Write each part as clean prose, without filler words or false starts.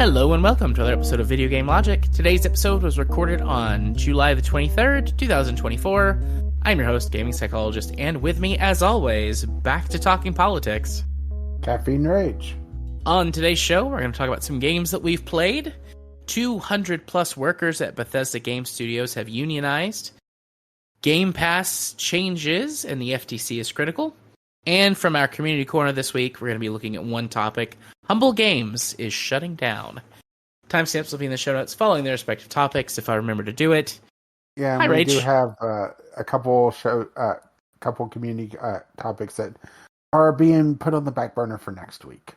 Hello and welcome to another episode of Video Game Logic. Today's episode was recorded on July the 23rd, 2024. I'm your host, gaming psychologist, and with me, as always, back to talking politics. Caffeine Rage. On today's show, we're going to talk about some games that we've played. 200 plus workers at Bethesda Game Studios have unionized. Gamepass changes and the FTC is critical. And from our community corner this week, we're going to be looking at one topic. Humble Games is shutting down. Timestamps will be in the show notes following their respective topics if I remember to do it. Yeah, Hi, we Rach. do have a couple community topics that are being put on the back burner for next week.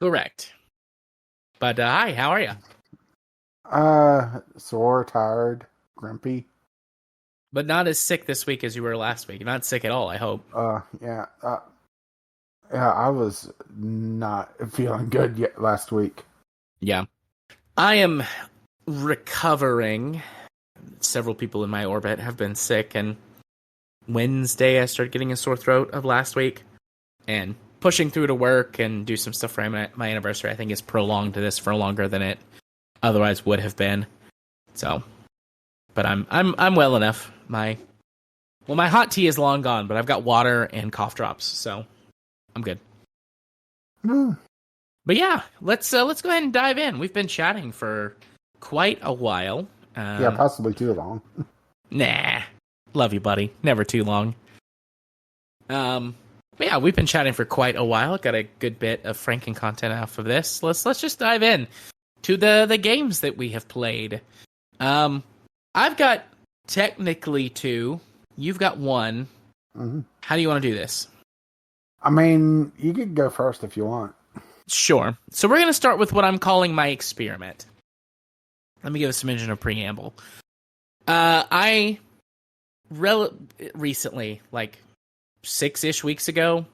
Correct. But hi, how are you? Sore, tired, grumpy. But not as sick this week as you were last week. Not sick at all, I hope. Yeah, I was not feeling good yet last week. Yeah. I am recovering. Several people in my orbit have been sick, and Wednesday I started getting a sore throat of last week, and pushing through to work and do some stuff for my anniversary, I think, is prolonged to this for longer than it otherwise would have been. So, but I'm well enough. My hot tea is long gone, but I've got water and cough drops, so I'm good. But yeah, let's go ahead and dive in. We've been chatting for quite a while. Yeah, possibly too long. Nah, love you, buddy. Never too long. But yeah, we've been chatting for quite a while. Got a good bit of franking content off of this. Let's just dive in to the games that we have played. I've got technically 2. You've got 1. Mm-hmm. How do you want to do this? I mean, you could go first if you want. Sure. So we're going to start with what I'm calling my experiment. Let me give us some engine of preamble. I recently, like 6-ish weeks ago,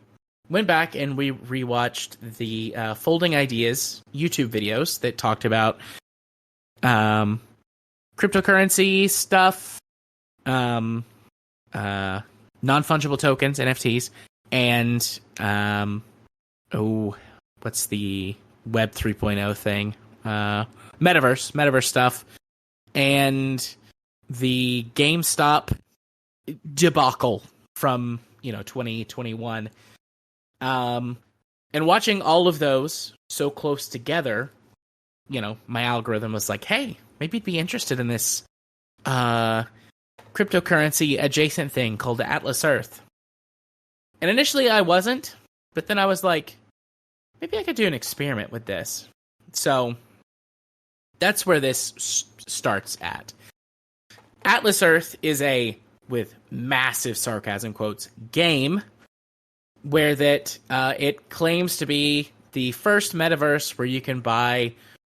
went back and we rewatched the Folding Ideas YouTube videos that talked about cryptocurrency stuff, non-fungible tokens, NFTs, and what's the Web 3.0 thing? Metaverse stuff, and the GameStop debacle from 2021. And watching all of those so close together, my algorithm was like, hey, maybe you'd be interested in this cryptocurrency adjacent thing called Atlas Earth. And initially I wasn't, but then I was like, maybe I could do an experiment with this. So that's where this starts at. Atlas Earth is a, with massive sarcasm quotes, game where that it claims to be the first metaverse where you can buy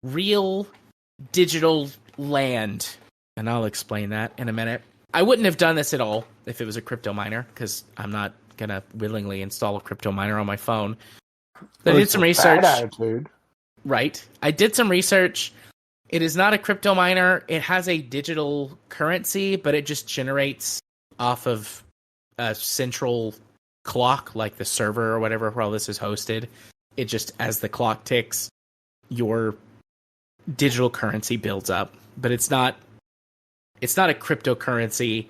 real digital land. And I'll explain that in a minute. I wouldn't have done this at all if it was a crypto miner, because I'm not going to willingly install a crypto miner on my phone. I did some research. Attitude. Right. I did some research. It is not a crypto miner. It has a digital currency, but it just generates off of a central clock, like the server or whatever, where all this is hosted. It just, as the clock ticks, your digital currency builds up. But it's not a cryptocurrency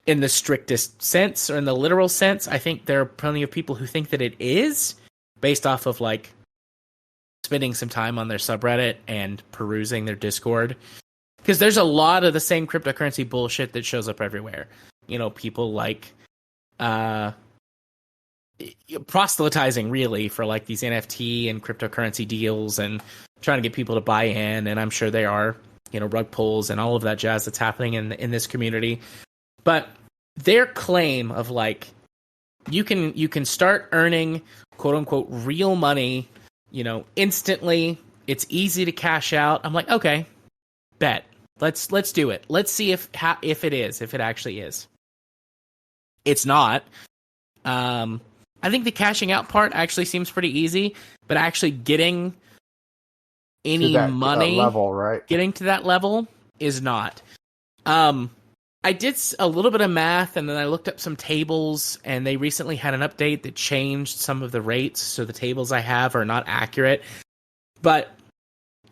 in the strictest sense or in the literal sense. I think there are plenty of people who think that it is, based off of like spending some time on their subreddit and perusing their Discord, because there's a lot of the same cryptocurrency bullshit that shows up everywhere. People like proselytizing really for like these NFT and cryptocurrency deals and trying to get people to buy in. And I'm sure there are, rug pulls and all of that jazz that's happening in this community. But their claim of like, you can start earning quote unquote real money, instantly. It's easy to cash out. I'm like, okay, bet. Let's do it. Let's see if it actually is. It's not. I think the cashing out part actually seems pretty easy, but actually getting any money level, right? Getting to that level is not. I did a little bit of math, and then I looked up some tables, and they recently had an update that changed some of the rates, so the tables I have are not accurate. But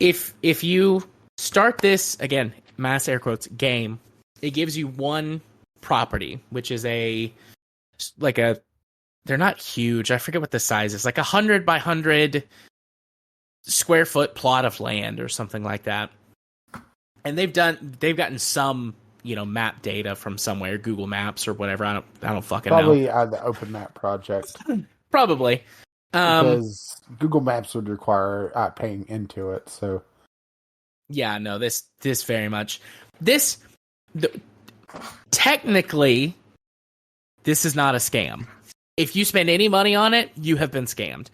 if you start this, again, mass air quotes, game, it gives you one property, which is they're not huge. I forget what the size is, like 100 by 100 square foot plot of land or something like that. And they've gotten some, map data from somewhere, Google Maps or whatever. I don't fucking know. Probably the Open Map project. Probably. Because Google Maps would require paying into it, so. Yeah, no, this very much. Technically, this is not a scam. If you spend any money on it, you have been scammed.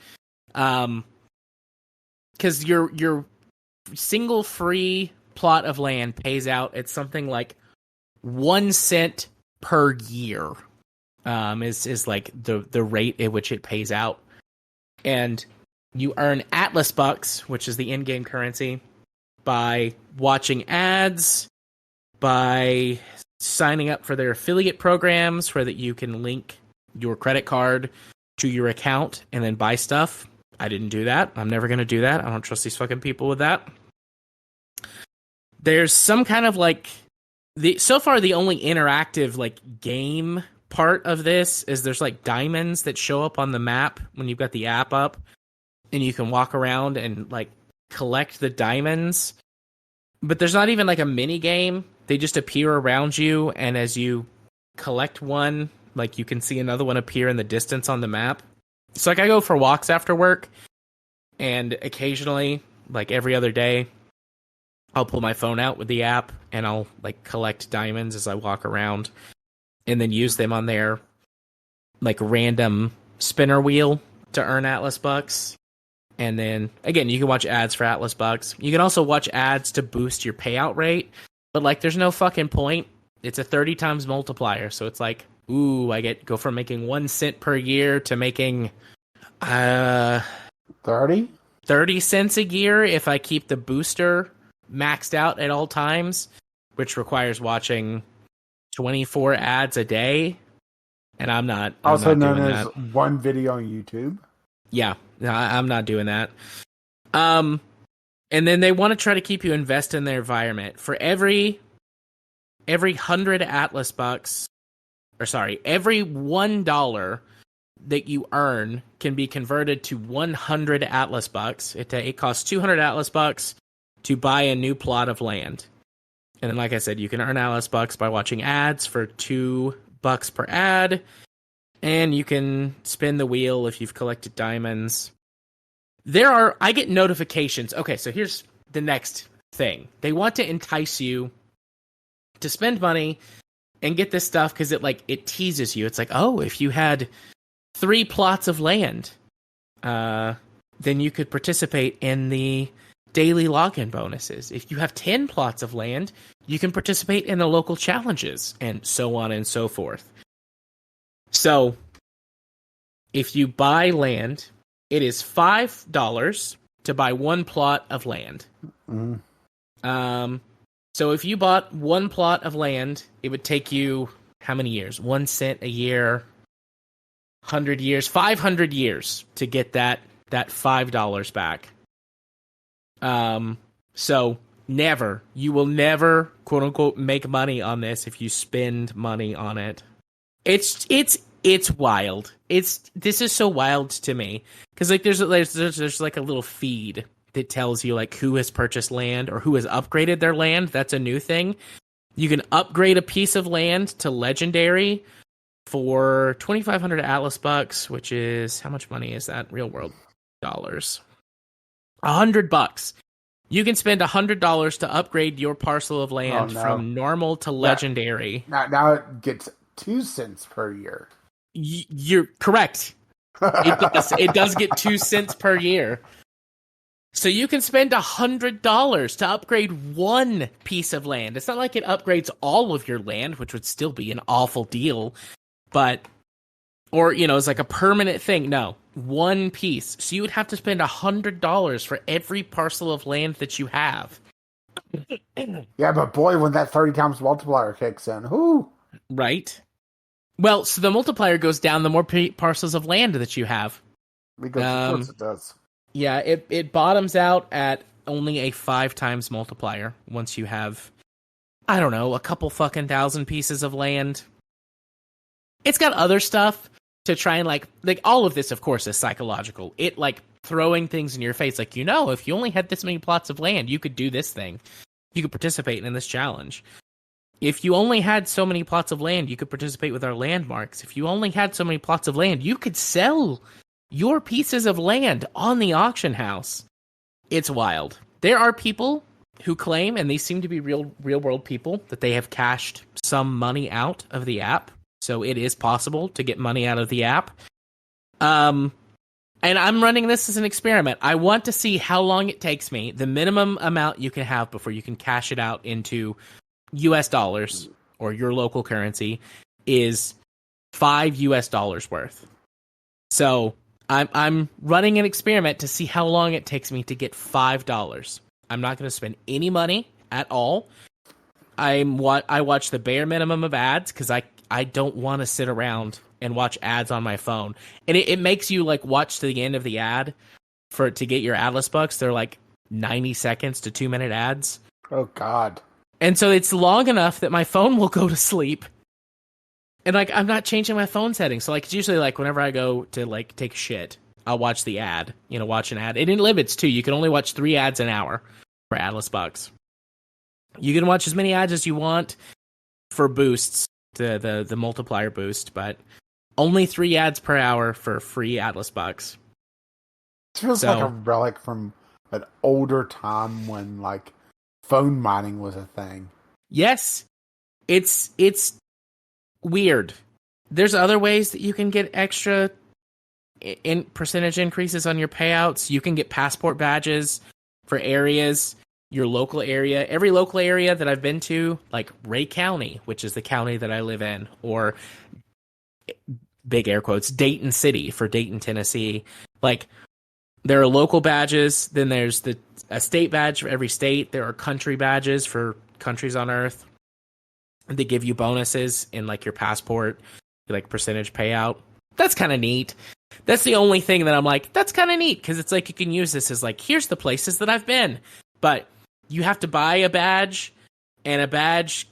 Because your single free plot of land pays out at something like 1 cent per year. Is like the rate at which it pays out. And you earn Atlas bucks, which is the in-game currency, by watching ads, by signing up for their affiliate programs where that you can link your credit card to your account and then buy stuff. I didn't do that. I'm never going to do that. I don't trust these fucking people with that. There's some kind of so far the only interactive game part of this is there's diamonds that show up on the map when you've got the app up, and you can walk around and collect the diamonds. But there's not even a mini game. They just appear around you, and as you collect one, you can see another one appear in the distance on the map. So I go for walks after work, and occasionally, every other day, I'll pull my phone out with the app and I'll collect diamonds as I walk around, and then use them on their random spinner wheel to earn Atlas bucks. And then again, you can watch ads for Atlas bucks. You can also watch ads to boost your payout rate, but there's no fucking point. It's a 30 times multiplier, so it's ooh, I go from making 1 cent per year to making 30 cents a year if I keep the booster maxed out at all times, which requires watching 24 ads a day, and I'm not known as that. One video on YouTube. Yeah, no, I'm not doing that. And then they want to try to keep you invest in their environment. For every 100 Atlas bucks, every $1 that you earn can be converted to 100 Atlas bucks. It costs 200 Atlas bucks to buy a new plot of land. And then, like I said, you can earn Atlas bucks by watching ads for $2 per ad. And you can spin the wheel if you've collected diamonds. I get notifications. Okay, so here's the next thing. They want to entice you to spend money and get this stuff because it teases you. It's oh, if you had 3 plots of land, then you could participate in the daily login bonuses. If you have 10 plots of land, you can participate in the local challenges, and so on and so forth. So, if you buy land, it is $5 to buy 1 plot of land. Mm. So if you bought 1 plot of land, it would take you how many years? 1 cent a year, 100 years, 500 years to get that $5 back. So you will never, quote unquote, make money on this if you spend money on it. It's wild. This is so wild to me because there's a little feed that tells you who has purchased land or who has upgraded their land. That's a new thing. You can upgrade a piece of land to legendary for 2,500 Atlas bucks, which is how much money is that? Real world dollars. $100. You can spend $100 to upgrade your parcel of land from normal to legendary. Now it gets 2 cents per year. You're correct. It does get 2 cents per year. So you can spend $100 to upgrade 1 piece of land. It's not like it upgrades all of your land, which would still be an awful deal, or it's a permanent thing. No, 1 piece. So you would have to spend $100 for every parcel of land that you have. Yeah, but boy, when that 30 times multiplier kicks in, whoo! Right. Well, so the multiplier goes down the more parcels of land that you have. Because of course it does. Yeah, it bottoms out at only a 5 times multiplier once you have, I don't know, a couple fucking thousand pieces of land. It's got other stuff to try and like all of this, of course, is psychological. It like throwing things in your face, like, if you only had this many plots of land, you could do this thing. You could participate in this challenge. If you only had so many plots of land, you could participate with our landmarks. If you only had so many plots of land, you could sell your pieces of land on the auction house. It's wild. There are people who claim, and these seem to be real world people, that they have cashed some money out of the app. So it is possible to get money out of the app. And I'm running this as an experiment. I want to see how long it takes me. The minimum amount you can have before you can cash it out into US dollars or your local currency is $5 US worth. So I'm running an experiment to see how long it takes me to get $5. I'm not going to spend any money at all. I watch the bare minimum of ads because I don't want to sit around and watch ads on my phone. And it makes you like watch to the end of the ad to get your Atlas bucks. They're like 90 seconds to 2-minute ads. Oh God. And so it's long enough that my phone will go to sleep. And like I'm not changing my phone settings. So like it's usually like whenever I go to like take a shit, I'll watch the ad. Watch an ad. And it limits too. You can only watch 3 ads an hour for Atlas bucks. You can watch as many ads as you want for boosts, the multiplier boost, but only 3 ads per hour for free Atlas bucks. It feels like a relic from an older time when like phone mining was a thing. Yes, it's weird. There's other ways that you can get extra percentage increases on your payouts. You can get passport badges for areas. Your local area, every local area that I've been to, like Ray County, which is the county that I live in, or big air quotes, Dayton City for Dayton, Tennessee. Like there are local badges. Then there's a state badge for every state. There are country badges for countries on Earth. They give you bonuses in like your passport, like percentage payout. That's kind of neat. That's the only thing that I'm like, that's kind of neat because it's like you can use this as like, here's the places that I've been. But you have to buy a badge, and a badge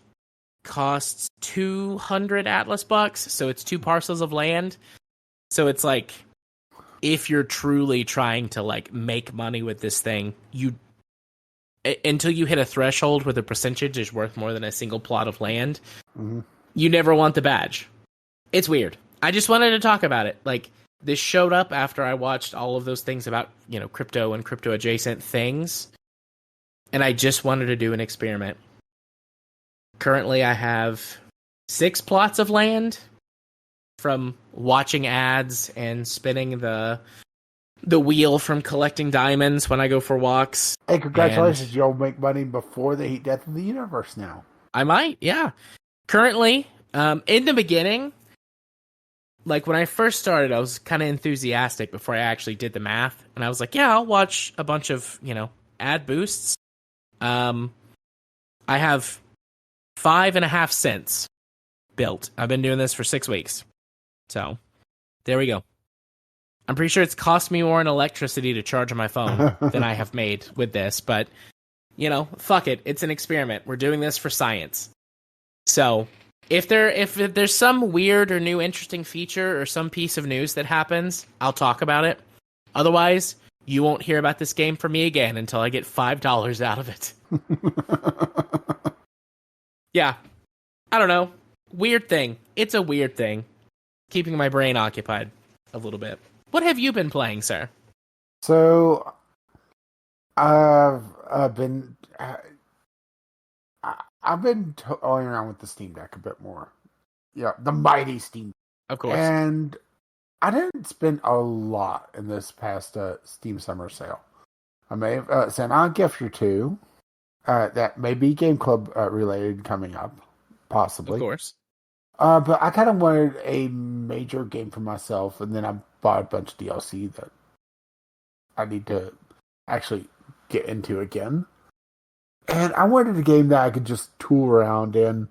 costs 200 Atlas bucks, so it's 2 parcels of land. So it's like, if you're truly trying to like make money with this thing, until you hit a threshold where the percentage is worth more than a single plot of land, you never want the badge. It's weird. I just wanted to talk about it. Like, this showed up after I watched all of those things about, crypto and crypto adjacent things. And I just wanted to do an experiment. Currently, I have 6 plots of land from watching ads and spinning the wheel from collecting diamonds when I go for walks. Hey, congratulations. You'll make money before the heat death of the universe now. I might, yeah. Currently, in the beginning, like when I first started, I was kind of enthusiastic before I actually did the math. And I was like, yeah, I'll watch a bunch of, ad boosts. I have 5.5 cents built. I've been doing this for 6 weeks. So, there we go. I'm pretty sure it's cost me more in electricity to charge my phone than I have made with this. But, fuck it. It's an experiment. We're doing this for science. So, if there's some weird or new interesting feature or some piece of news that happens, I'll talk about it. Otherwise, you won't hear about this game from me again until I get $5 out of it. Yeah. I don't know. Weird thing. It's a weird thing. Keeping my brain occupied a little bit. What have you been playing, sir? So, I've been toying around with the Steam Deck a bit more. Yeah, the mighty Steam Deck. Of course. And I didn't spend a lot in this past Steam Summer Sale. I may have sent out a gift or two that may be Game Club related coming up, possibly. Of course. But I kind of wanted a major game for myself, and then I bought a bunch of DLC that I need to actually get into again. And I wanted a game that I could just tool around in,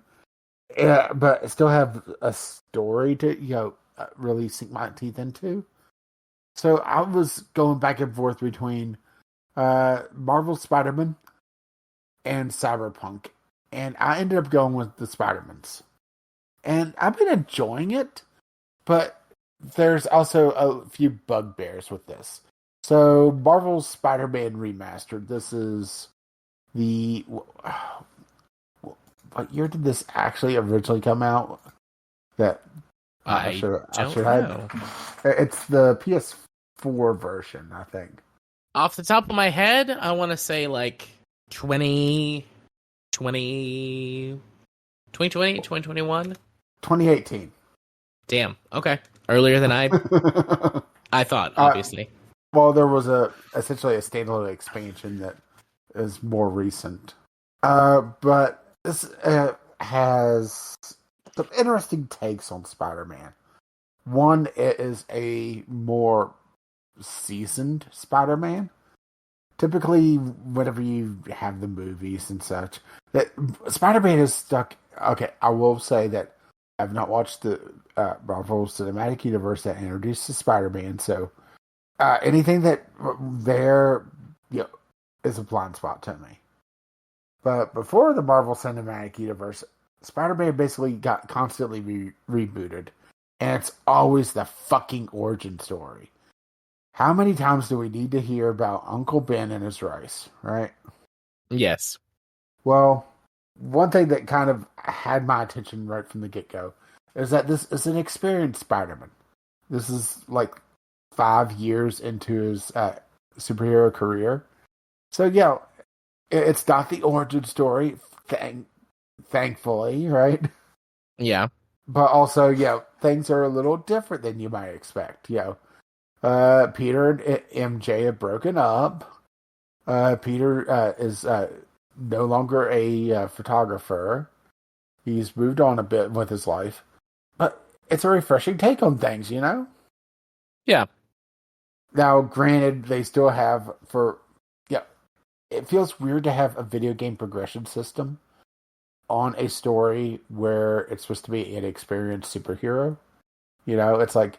but still have a story to, really sink my teeth into. So I was going back and forth between Marvel Spider-Man and Cyberpunk. And I ended up going with the Spider-Mans. And I've been enjoying it, but there's also a few bugbears with this. So, Marvel's Spider-Man Remastered. This is the... What year did this actually originally come out? That I should don't know. It's the PS4 version, I think. Off the top of my head, I want to say like 2020, 2021? 2018. Damn. Okay. Earlier than I thought, obviously. Well, there was essentially a standalone expansion that is more recent. But this has some interesting takes on Spider-Man. One is a more seasoned Spider-Man. Typically, whenever you have the movies and such, that Spider-Man is stuck. Okay, I will say that I've not watched the Marvel Cinematic Universe that introduces Spider-Man, so anything that there, is a blind spot to me. But before the Marvel Cinematic Universe, Spider-Man basically got constantly rebooted, and it's always the fucking origin story. How many times do we need to hear about Uncle Ben and his rice, right? Yes. Well, one thing that kind of had my attention right from the get-go is that this is an experienced Spider-Man. This is like 5 years into his superhero career. So, it's not the origin story, thankfully, right? Yeah. But also, things are a little different than you might expect. Peter and MJ have broken up. Peter is no longer a photographer. He's moved on a bit with his life. But it's a refreshing take on things, Yeah. Now, granted, they still have it feels weird to have a video game progression system on a story where it's supposed to be an experienced superhero. It's like,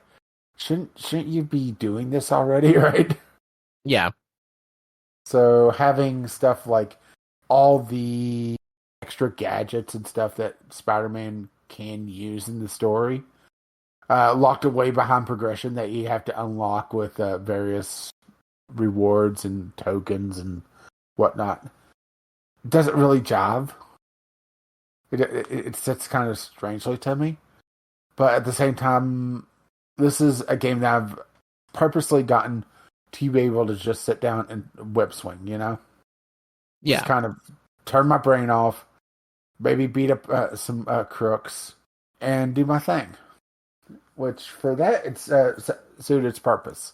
shouldn't you be doing this already, right? Yeah. So having stuff like all the extra gadgets and stuff that Spider-Man can use in the story, locked away behind progression that you have to unlock with various rewards and tokens and whatnot, doesn't really jive. It sits kind of strangely to me. But at the same time, this is a game that I've purposely gotten to be able to just sit down and whip swing, Yeah. Just kind of turn my brain off, maybe beat up some crooks, and do my thing. Which, for that, it's suited its purpose.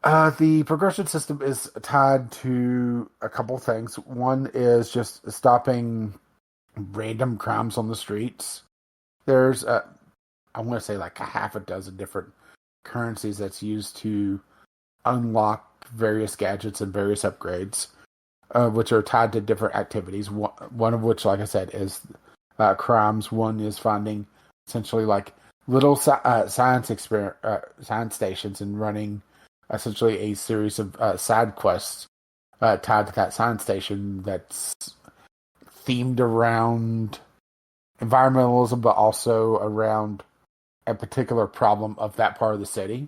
The progression system is tied to a couple things. One is just stopping random crimes on the streets. There's, I want to say like a half a dozen different currencies that's used to unlock various gadgets and various upgrades, which are tied to different activities. One of which, like I said, is crimes. One is finding essentially like little science stations and running essentially a series of side quests tied to that science station that's themed around environmentalism, but also around a particular problem of that part of the city.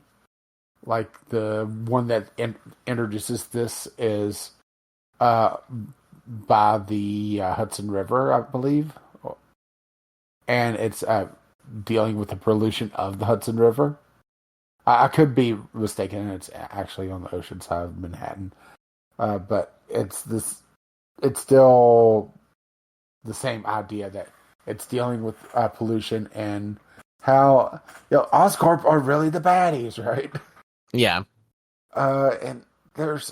Like the one that introduces this is by the Hudson River, I believe, and it's dealing with the pollution of the Hudson River. I could be mistaken. It's actually on the ocean side of Manhattan, but it's still the same idea that it's dealing with pollution and how Oscorp are really the baddies, right? Yeah. And there's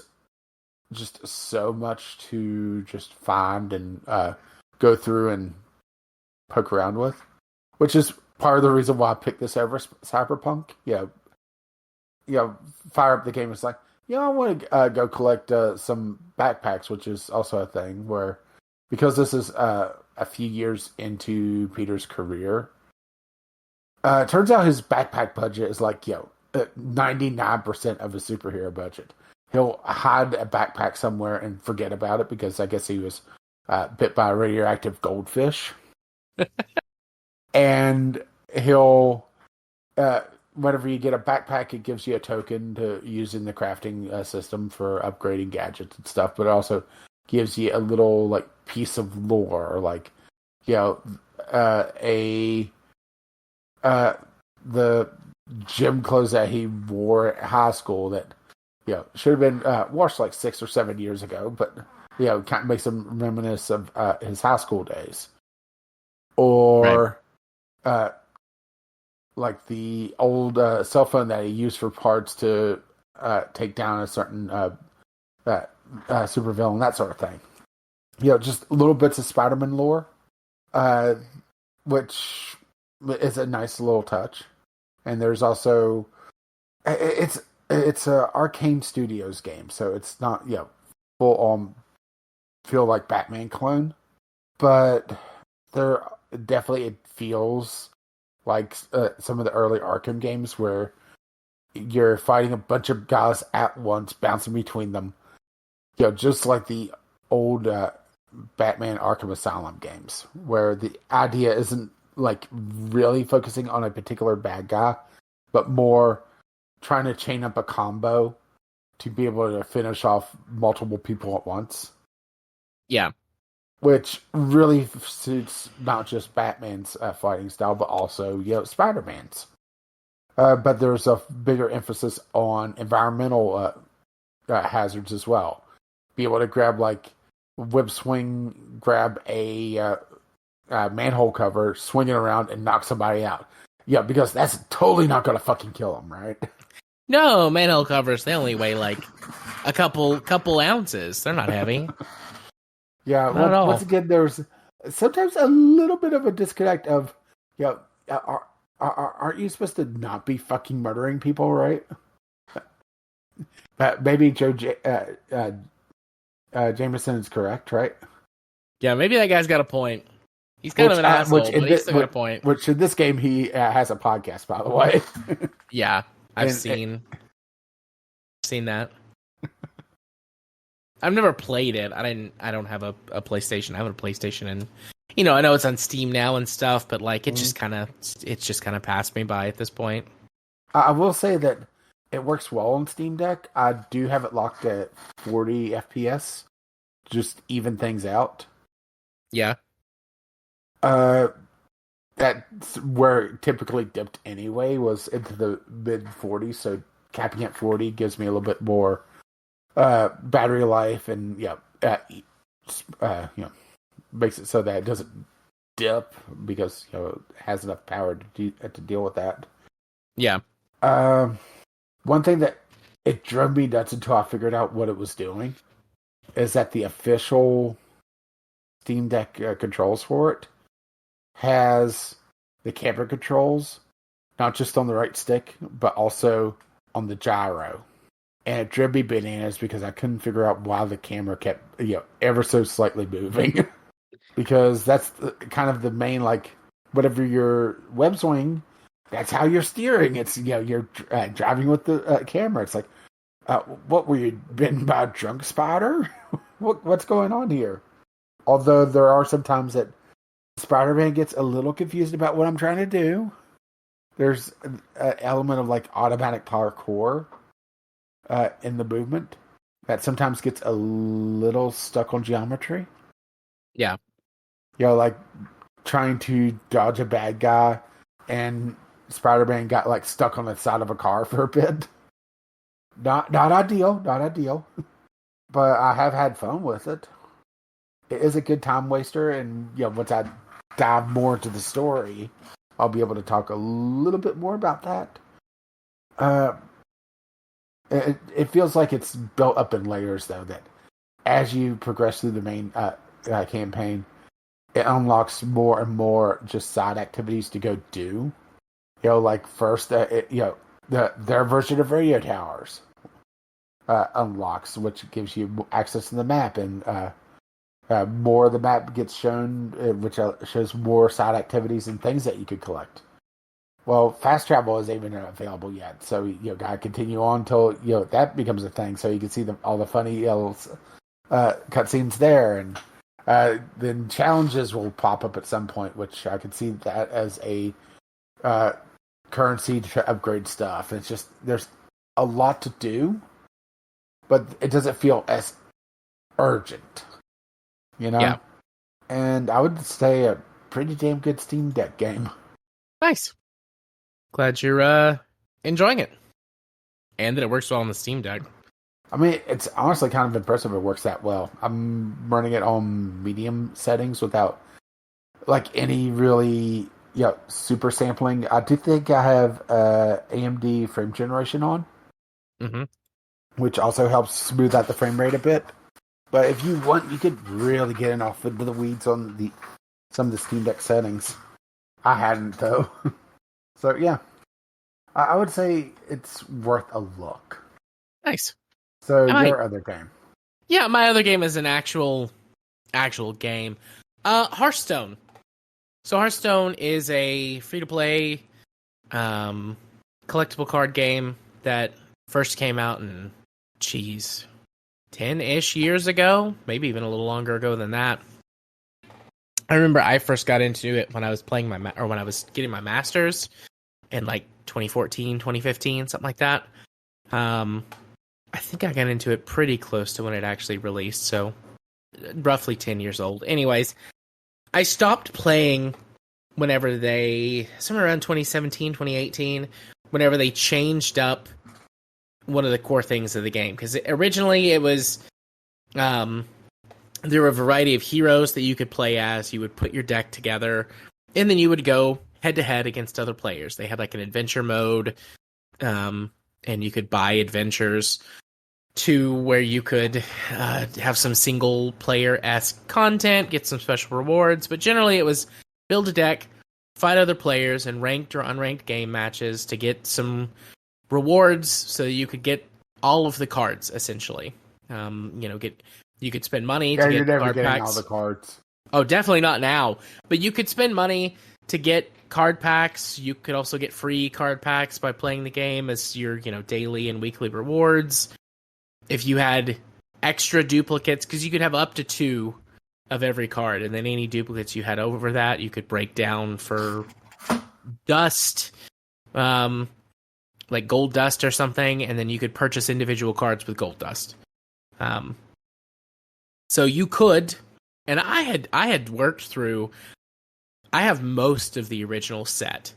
just so much to just find and go through and poke around with, which is part of the reason why I picked this over Cyberpunk. Fire up the game. It's like, I want to go collect some backpacks, which is also a thing where, because this is a few years into Peter's career, it turns out his backpack budget is like, 99% of his superhero budget. he'll hide a backpack somewhere and forget about it because I guess he was bit by a radioactive goldfish. And he'll, whenever you get a backpack, it gives you a token to use in the crafting system for upgrading gadgets and stuff, but it also gives you a little like piece of lore, or like, you know, the gym clothes that he wore at high school that, you know, should have been washed like 6 or 7 years ago, but, you know, kind of makes him reminisce of his high school days. Or, like the old cell phone that he used for parts to take down a certain supervillain, that sort of thing. You know, just little bits of Spider-Man lore, which is a nice little touch. And there's also it's a Arcane Studios game, so it's not, you know, full on feel like Batman clone, but there definitely it feels like some of the early Arkham games where you're fighting a bunch of guys at once, bouncing between them. You know, just like the old Batman Arkham Asylum games, where the idea isn't like really focusing on a particular bad guy, but more trying to chain up a combo to be able to finish off multiple people at once. Yeah. Which really suits not just Batman's fighting style, but also, you know, Spider-Man's. But there's a bigger emphasis on environmental hazards as well. Be able to grab, like, whip swing, grab a manhole cover, swing it around, and knock somebody out. Yeah, because that's totally not going to fucking kill them, right? No, manhole covers, they only weigh like a couple ounces. They're not heavy. Yeah, not at all. Once again, there's sometimes a little bit of a disconnect of, you know, aren't you supposed to not be fucking murdering people, right? Maybe Jameson is correct, right? Yeah, maybe that guy's got a point. He's kind of an asshole, but he's still got a point. Which in this game, he has a podcast, by the way. Yeah, I've seen that. I've never played it. I don't have a PlayStation. I have a PlayStation, and you know, I know it's on Steam now and stuff, but like it's just kind of passed me by at this point. I will say that it works well on Steam Deck. I do have it locked at 40 FPS, just even things out. Yeah. That's where it typically dipped anyway, was into the mid 40s, so capping at 40 gives me a little bit more battery life, and you know, makes it so that it doesn't dip because, you know, it has enough power to deal with that. Yeah. One thing that it drove me nuts until I figured out what it was doing is that the official Steam Deck controls for it has the camera controls not just on the right stick, but also on the gyro. And it drove me bananas because I couldn't figure out why the camera kept, you know, ever so slightly moving. Because that's kind of the main, like, whatever your web swing, that's how you're steering. It's, you know, you're driving with the camera. It's like, what, were you bitten by a drunk spider? What's going on here? Although there are some times that Spider-Man gets a little confused about what I'm trying to do. There's an element of, like, automatic parkour in the movement that sometimes gets a little stuck on geometry. Yeah. You know, like trying to dodge a bad guy, and Spider-Man got, like, stuck on the side of a car for a bit. Not ideal, but I have had fun with it. It is a good time waster, and, you know, once I dive more into the story, I'll be able to talk a little bit more about that. It feels like it's built up in layers, though, that as you progress through the main campaign, it unlocks more and more just side activities to go do. You know, like first, their version of radio towers unlocks, which gives you access to the map, and more of the map gets shown, which shows more side activities and things that you could collect. Well, fast travel isn't even available yet, so gotta continue on until that becomes a thing, so you can see all the funny cutscenes there, and then challenges will pop up at some point, which I could see that as a uh, currency to upgrade stuff. It's just there's a lot to do, but it doesn't feel as urgent, Yeah. And I would say a pretty damn good Steam Deck game. Nice. Glad you're enjoying it. And that it works well on the Steam Deck. I mean, it's honestly kind of impressive it works that well. I'm running it on medium settings without any really super sampling. I do think I have AMD frame generation on, which also helps smooth out the frame rate a bit. But if you want, you could really get in off into the weeds on some of the Steam Deck settings. I hadn't though. So yeah, I would say it's worth a look. Nice. So your other game? Yeah, my other game is an actual game. Hearthstone. So Hearthstone is a free-to-play collectible card game that first came out in 10-ish years ago, maybe even a little longer ago than that. I remember I first got into it when I was playing when I was getting my masters in 2014, 2015, something like that. I think I got into it pretty close to when it actually released, so roughly 10 years old. Anyways, I stopped playing whenever somewhere around 2017, 2018, whenever they changed up one of the core things of the game. Because originally it was, there were a variety of heroes that you could play as. You would put your deck together, and then you would go head-to-head against other players. They had an adventure mode, and you could buy adventures to where you could have some single-player-esque content, get some special rewards, but generally it was build a deck, fight other players in ranked or unranked game matches to get some rewards so that you could get all of the cards, essentially. You could spend money to get card packs. All the cards. Oh, definitely not now. But you could spend money to get card packs. You could also get free card packs by playing the game as your, daily and weekly rewards. If you had extra duplicates, because you could have up to 2 of every card, and then any duplicates you had over that, you could break down for dust, like gold dust or something, and then you could purchase individual cards with gold dust. So you could, and I had worked through. I have most of the original set.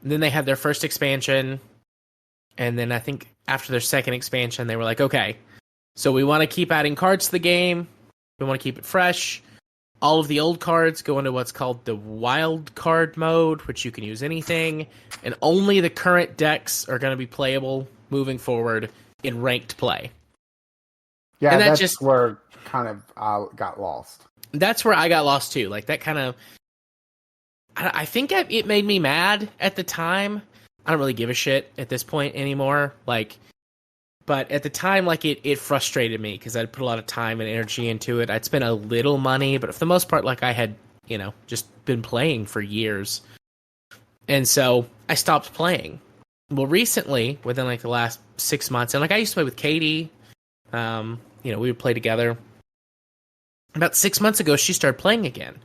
And then they had their first expansion, and then I think after their second expansion, they were like, okay, so we want to keep adding cards to the game. We want to keep it fresh. All of the old cards go into what's called the wild card mode, which you can use anything, and only the current decks are going to be playable moving forward in ranked play. Yeah, and that's just where kind of I got lost. That's where I got lost too. That kind of, I think it made me mad at the time. I don't really give a shit at this point anymore. But at the time, it frustrated me because I'd put a lot of time and energy into it. I'd spent a little money, but for the most part, I had, just been playing for years. And so I stopped playing. Well, recently, within the last 6 months, and I used to play with Katie, we would play together. About 6 months ago, she started playing again.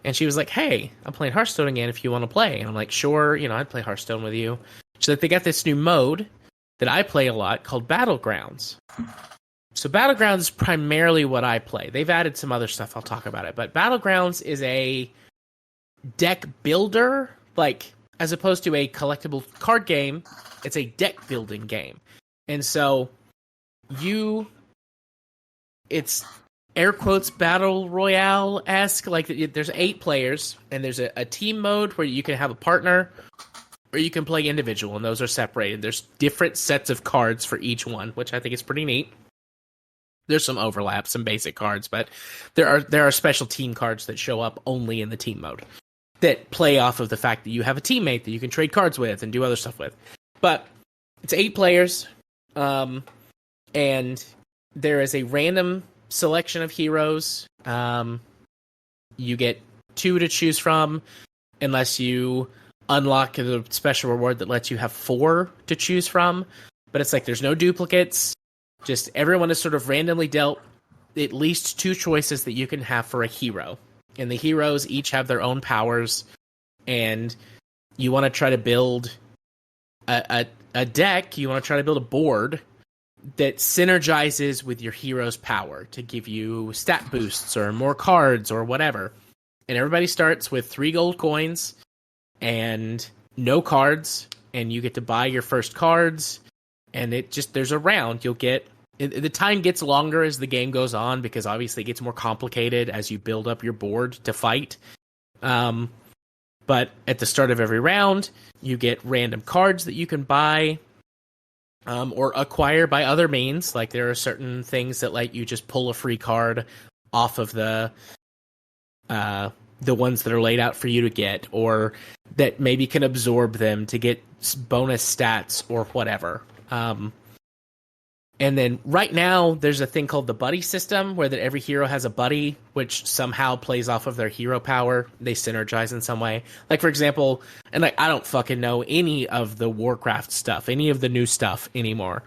And she was like, hey, I'm playing Hearthstone again if you want to play. And I'm like, sure, I'd play Hearthstone with you. She's like, they got this new mode that I play a lot called Battlegrounds. So Battlegrounds is primarily what I play. They've added some other stuff, I'll talk about it. But Battlegrounds is a deck builder, as opposed to a collectible card game, it's a deck building game. And so it's air quotes battle royale-esque. There's 8 players, and there's a team mode where you can have a partner, or you can play individual, and those are separated. There's different sets of cards for each one, which I think is pretty neat. There's some overlap, some basic cards, but there are special team cards that show up only in the team mode that play off of the fact that you have a teammate that you can trade cards with and do other stuff with. But it's 8 players, and there is a random selection of heroes. You get 2 to choose from, unless you unlock the special reward that lets you have 4 to choose from. But it's like there's no duplicates. Just everyone is sort of randomly dealt at least 2 choices that you can have for a hero. And the heroes each have their own powers. And you want to try to build a deck, you want to try to build a board that synergizes with your hero's power to give you stat boosts or more cards or whatever. And everybody starts with 3 gold coins and no cards, and you get to buy your first cards. And it just, there's a round. You'll get, the time gets longer as the game goes on because obviously it gets more complicated as you build up your board to fight. But at the start of every round, you get random cards that you can buy or acquire by other means. Like there are certain things that let you just pull a free card off of the ones that are laid out for you to get, or that maybe can absorb them to get bonus stats or whatever. And then right now, there's a thing called the buddy system, where that every hero has a buddy, which somehow plays off of their hero power. They synergize in some way. Like, for example, and like I don't fucking know any of the Warcraft stuff, any of the new stuff anymore.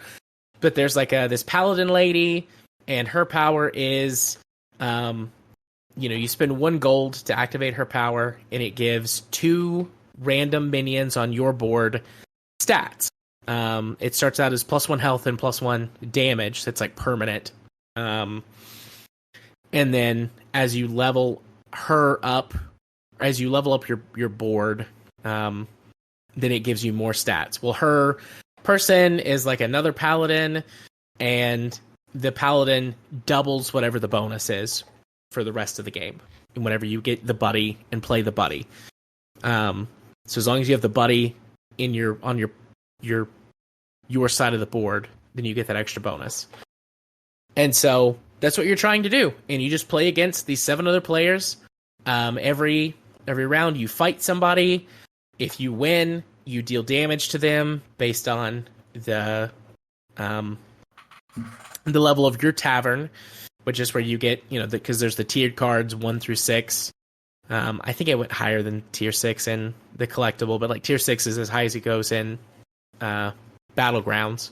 But there's like this paladin lady, and her power is, you spend 1 gold to activate her power, and it gives 2 random minions on your board stats. It starts out as +1 health and +1 damage. So it's like permanent. And then as you level her up, as you level up your board, then it gives you more stats. Well, her person is like another paladin, and the paladin doubles whatever the bonus is for the rest of the game. And whenever you get the buddy and play the buddy. So as long as you have the buddy in on your side of the board, then you get that extra bonus. And so that's what you're trying to do. And you just play against these 7 other players. Every round you fight somebody. If you win, you deal damage to them based on the level of your tavern, which is where you get, because there's the tiered cards 1 through 6. I think it went higher than tier 6 in the collectible, but like tier 6 is as high as it goes in Battlegrounds.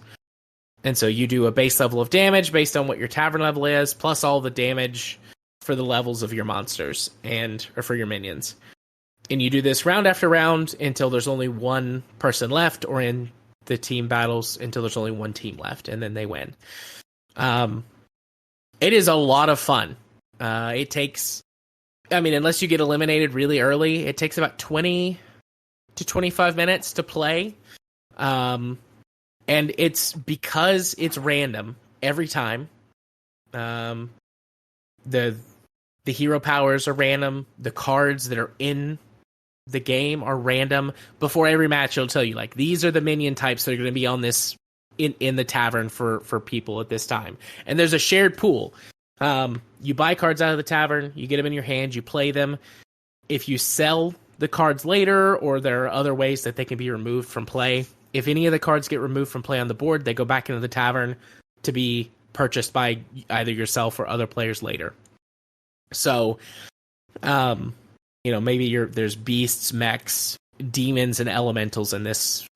And so you do a base level of damage based on what your tavern level is, plus all the damage for the levels of your monsters or for your minions. And you do this round after round until there's only 1 person left, or in the team battles until there's only 1 team left, and then they win. It is a lot of fun. It takes, unless you get eliminated really early, it takes about 20 to 25 minutes to play. And it's because it's random every time. The hero powers are random. The cards that are in the game are random. Before every match, it'll tell you, like, these are the minion types that are going to be on this in the tavern for people at this time. And there's a shared pool. You buy cards out of the tavern, you get them in your hand, you play them. If you sell the cards later, or there are other ways that they can be removed from play, if any of the cards get removed from play on the board, they go back into the tavern to be purchased by either yourself or other players later. So, maybe there's beasts, mechs, demons, and elementals in this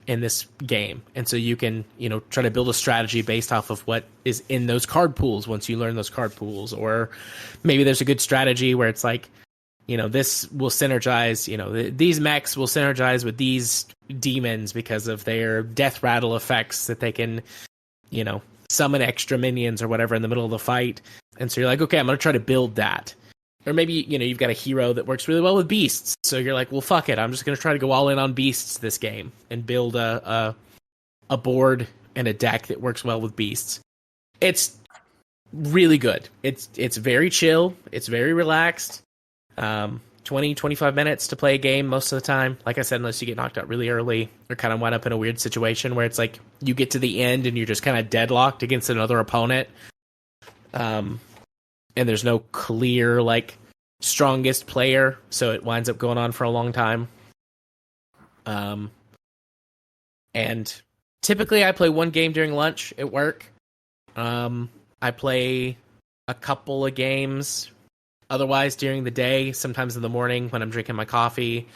game, and so you can try to build a strategy based off of what is in those card pools once you learn those card pools. Or maybe there's a good strategy where it's like, this will synergize, these mechs will synergize with these demons because of their death rattle effects, that they can, summon extra minions or whatever in the middle of the fight. And so you're like, okay, I'm going to try to build that. Or maybe, you've got a hero that works really well with beasts. So you're like, well, fuck it. I'm just going to try to go all in on beasts this game and build a board and a deck that works well with beasts. It's really good. It's very chill. It's very relaxed. 20, 25 minutes to play a game most of the time. Like I said, unless you get knocked out really early or kind of wind up in a weird situation where it's like you get to the end and you're just kind of deadlocked against another opponent. And there's no clear, like, strongest player, so it winds up going on for a long time. And typically I play 1 game during lunch at work. I play a couple of games otherwise during the day, sometimes in the morning when I'm drinking my coffee.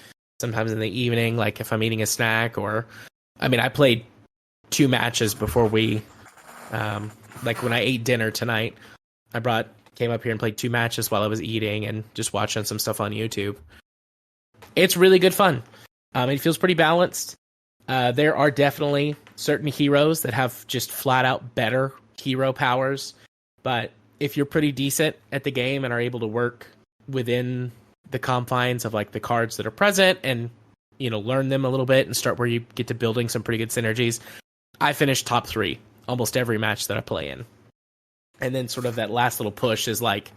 sometimes in the evening, like if I'm eating a snack, or I mean, I played 2 matches before we, like when I ate dinner tonight, came up here and played 2 matches while I was eating and just watching some stuff on YouTube. It's really good fun. It feels pretty balanced. There are definitely certain heroes that have just flat out better hero powers, but if you're pretty decent at the game and are able to work within the confines of like the cards that are present and, you know, learn them a little bit and start where you get to building some pretty good synergies, I finished top 3 almost every match that I play in. And then sort of that last little push is like,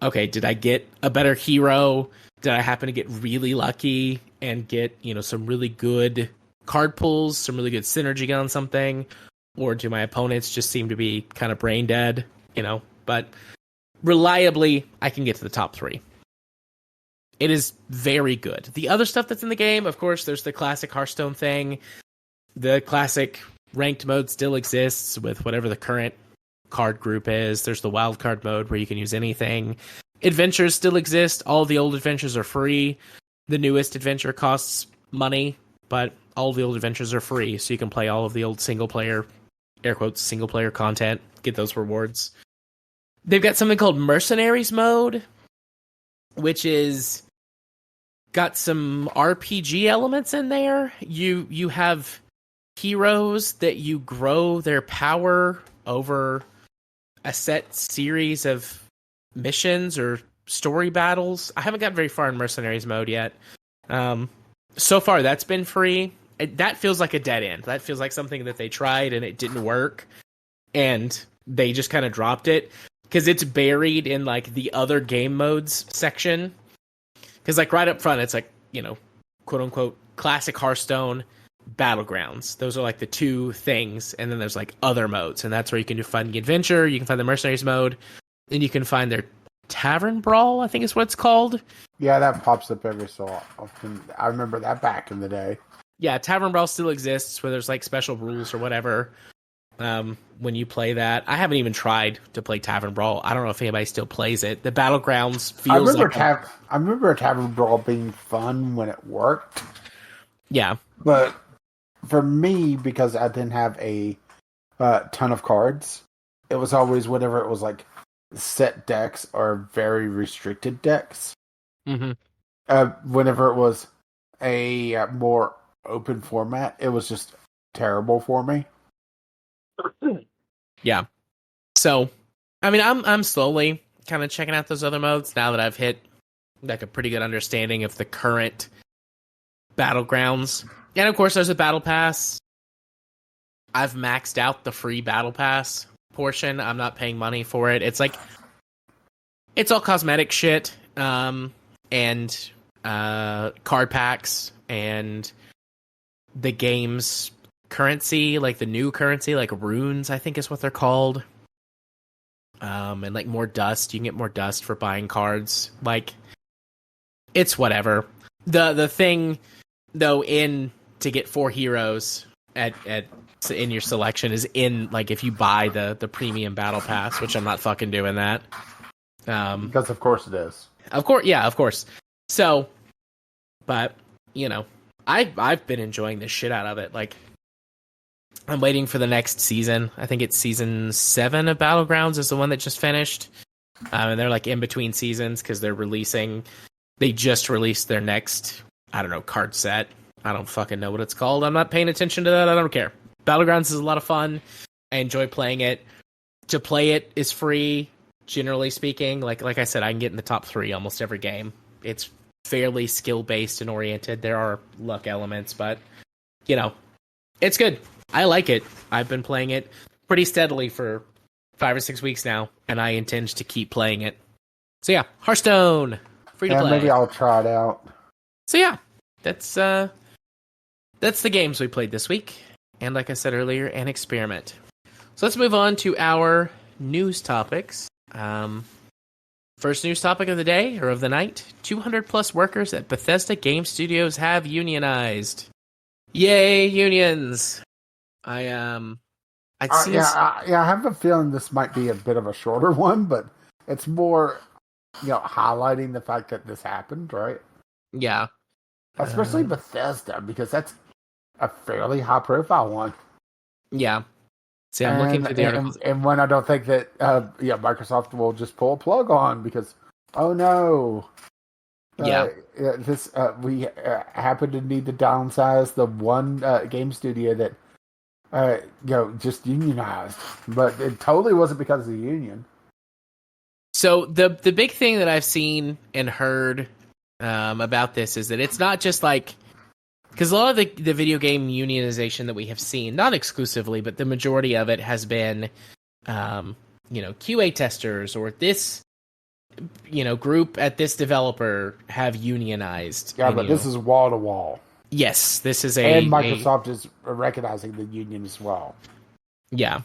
okay, did I get a better hero? Did I happen to get really lucky and get, you know, some really good card pulls, some really good synergy on something? Or do my opponents just seem to be kind of brain dead, you know? But reliably, I can get to the top 3. It is very good. The other stuff that's in the game, of course, there's the classic Hearthstone thing. The classic ranked mode still exists with whatever the current card group is. There's the wild card mode where you can use anything. Adventures still exist. All the old adventures are free. The newest adventure costs money, but all the old adventures are free, so you can play all of the old single player, air quotes, single player content, get those rewards. They've got something called Mercenaries mode, which is got some RPG elements in there. You have heroes that you grow their power over a set series of missions or story battles. I haven't gotten very far in Mercenaries mode yet. So far, that's been free. That feels like a dead end. That feels like something that they tried and it didn't work, and they just kind of dropped it because it's buried in like the other game modes section. Because like right up front, it's like, you know, quote unquote classic Hearthstone, Battlegrounds. Those are like the 2 things, and then there's like other modes, and that's where you can find the adventure, you can find the Mercenaries mode, and you can find their Tavern Brawl, I think is what it's called. Yeah, that pops up every so often. I remember that back in the day. Yeah, Tavern Brawl still exists, where there's like special rules or whatever when you play that. I haven't even tried to play Tavern Brawl. I don't know if anybody still plays it. The Battlegrounds feels I remember Tavern Brawl being fun when it worked. Yeah. But for me, because I didn't have a ton of cards, it was always whenever it was like set decks or very restricted decks. Mm-hmm. Whenever it was a more open format, it was just terrible for me. Yeah. So, I mean, I'm slowly kind of checking out those other modes now that I've hit like a pretty good understanding of the current Battlegrounds. And of course, there's a Battle Pass. I've maxed out the free Battle Pass portion. I'm not paying money for it. It's like, it's all cosmetic shit, and card packs, and the game's currency, like the new currency, like runes, I think is what they're called. And like more dust. You can get more dust for buying cards. Like, it's whatever. The thing, though, in to get 4 heroes in your selection is in, like, if you buy the premium battle pass, which I'm not fucking doing that. Because of course it is. Of course, yeah, of course. So, but, you know, I've been enjoying the shit out of it. Like, I'm waiting for the next season. I think it's season 7 of Battlegrounds is the one that just finished. And they're like in between seasons because they just released their next, I don't know, card set. I don't fucking know what it's called. I'm not paying attention to that. I don't care. Battlegrounds is a lot of fun. I enjoy playing it. To play it is free, generally speaking. Like I said, I can get in the top 3 almost every game. It's fairly skill-based and oriented. There are luck elements, but, you know, it's good. I like it. I've been playing it pretty steadily for 5 or 6 weeks now, and I intend to keep playing it. So yeah, Hearthstone, free to play. Maybe I'll try it out. So yeah, that's the games we played this week, and like I said earlier, an experiment. So let's move on to our news topics. First news topic of the day, or of the night, 200 plus workers at Bethesda Game Studios have unionized. Yay, unions! I have a feeling this might be a bit of a shorter one, but it's more, highlighting the fact that this happened, right? Yeah. Especially Bethesda, because that's a fairly high-profile one. Yeah. See, I'm looking through the articles. And one I don't think that Microsoft will just pull a plug on because, oh no, we happen to need to downsize the one game studio that just unionized, but it totally wasn't because of the union. So the big thing that I've seen and heard about this is that it's not just like, because a lot of the video game unionization that we have seen, not exclusively, but the majority of it has been, QA testers or this, group at this developer have unionized. Yeah, but this is wall to wall. Yes, this is and Microsoft is recognizing the union as well. Yeah.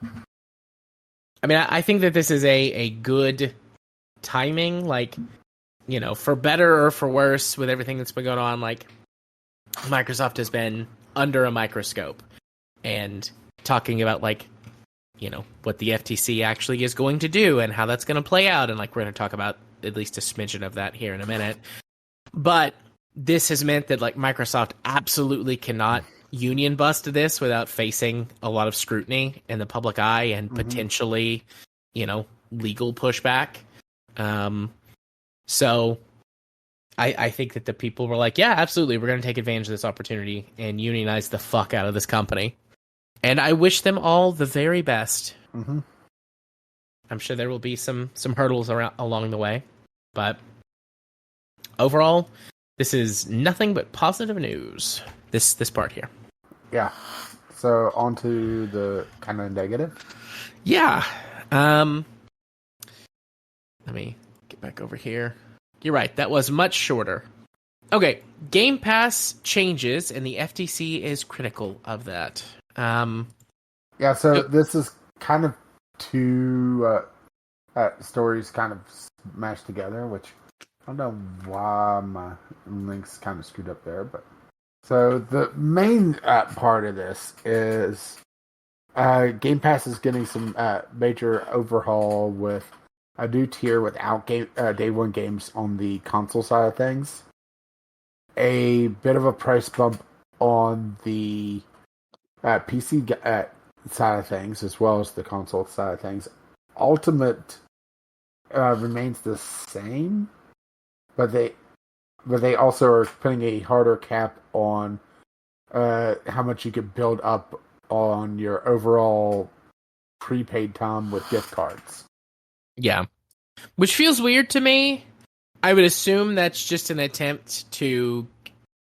I mean, I think that this is a good timing, like, for better or for worse with everything that's been going on, like, Microsoft has been under a microscope and talking about, like, what the FTC actually is going to do and how that's going to play out. And, like, we're going to talk about at least a smidgen of that here in a minute. But this has meant that, like, Microsoft absolutely cannot union bust this without facing a lot of scrutiny in the public eye and potentially, legal pushback. So I think that the people were like, yeah, absolutely, we're going to take advantage of this opportunity and unionize the fuck out of this company. And I wish them all the very best. Mm-hmm. I'm sure there will be some hurdles along the way, but overall, this is nothing but positive news. This part here. Yeah. So on to the kind of negative. Yeah. Let me get back over here. You're right. That was much shorter. Okay. Game Pass changes, and the FTC is critical of that. Yeah. So this is kind of two stories kind of mashed together, which I don't know why my link's kind of screwed up there, but so the main part of this is Game Pass is getting some major overhaul with a new tier without day one games on the console side of things, a bit of a price bump on the PC side of things as well as the console side of things. Ultimate remains the same, but they also are putting a harder cap on how much you can build up on your overall prepaid time with gift cards. Yeah. Which feels weird to me. I would assume that's just an attempt to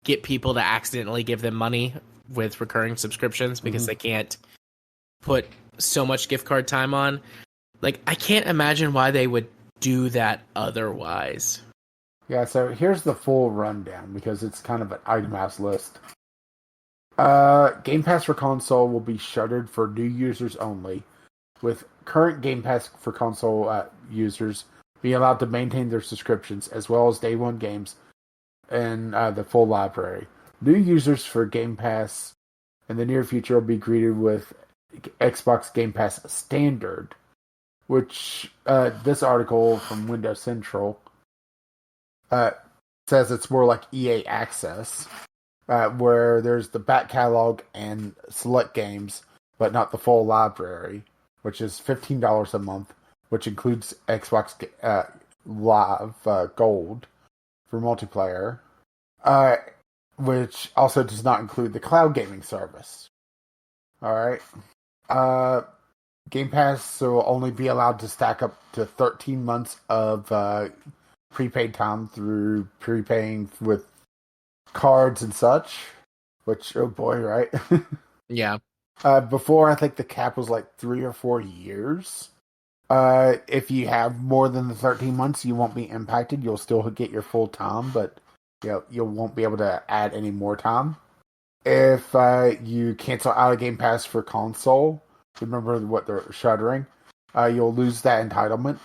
get people to accidentally give them money with recurring subscriptions because they can't put so much gift card time on. Like, I can't imagine why they would do that otherwise. Yeah, so here's the full rundown because it's kind of an itemized list. Game Pass for console will be shuttered for new users only, with current Game Pass for console users being allowed to maintain their subscriptions as well as day one games and the full library. New users for Game Pass in the near future will be greeted with Xbox Game Pass Standard, which this article from Windows Central says it's more like EA Access, where there's the back catalog and select games, but not the full library, which is $15 a month, which includes Xbox Live Gold for multiplayer, which also does not include the cloud gaming service. Alright. Game Pass will only be allowed to stack up to 13 months of prepaid time through prepaying with cards and such, which, oh boy, right? Yeah. Before, I think the cap was like 3 or 4 years. If you have more than the 13 months, you won't be impacted. You'll still get your full time, but you won't be able to add any more time. If you cancel out of Game Pass for console, remember what they're shuttering, you'll lose that entitlement.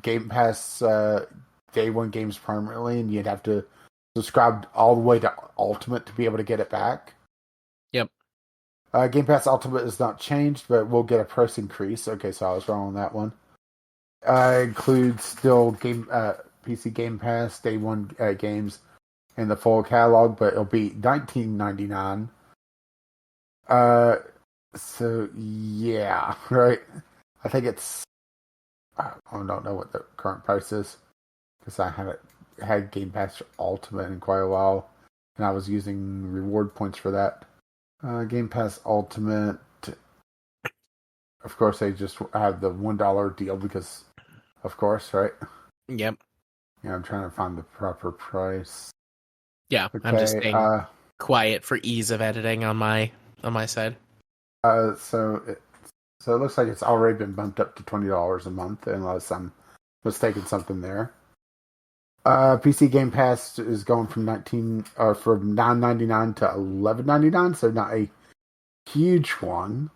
Game Pass day one games permanently, and you'd have to subscribe all the way to Ultimate to be able to get it back. Yep. Game Pass Ultimate is not changed, but we'll get a price increase. Okay, so I was wrong on that one. Includes still PC Game Pass day one games in the full catalog, but it'll be $19.99. So yeah, right. I think it's. I don't know what the current price is because I haven't had Game Pass Ultimate in quite a while, and I was using reward points for that. Game Pass Ultimate. Of course, they just have the $1 deal because, of course, right? Yep. Yeah, I'm trying to find the proper price. Yeah, Okay, I'm just staying quiet for ease of editing on my side. So it looks like it's already been bumped up to $20 a month, unless I'm mistaken something there. PC Game Pass is going from $9.99 to $11.99, so not a huge one.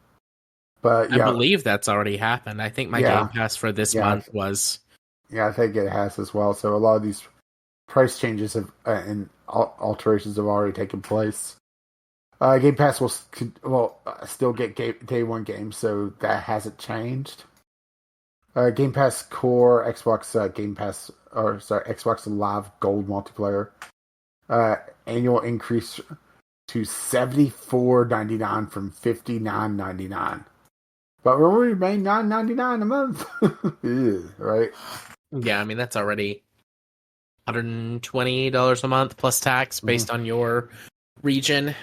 But yeah, I believe that's already happened. I think my Game Pass for this month was. Yeah, I think it has as well. So a lot of these price changes and alterations have already taken place. Game Pass will still get day one games, so that hasn't changed. Game Pass Core, Xbox Game Pass, Xbox Live Gold multiplayer, annual increase to $74.99 from $59.99, but will remain $9.99 a month. Right? Yeah, I mean that's already $120 a month plus tax based on your region.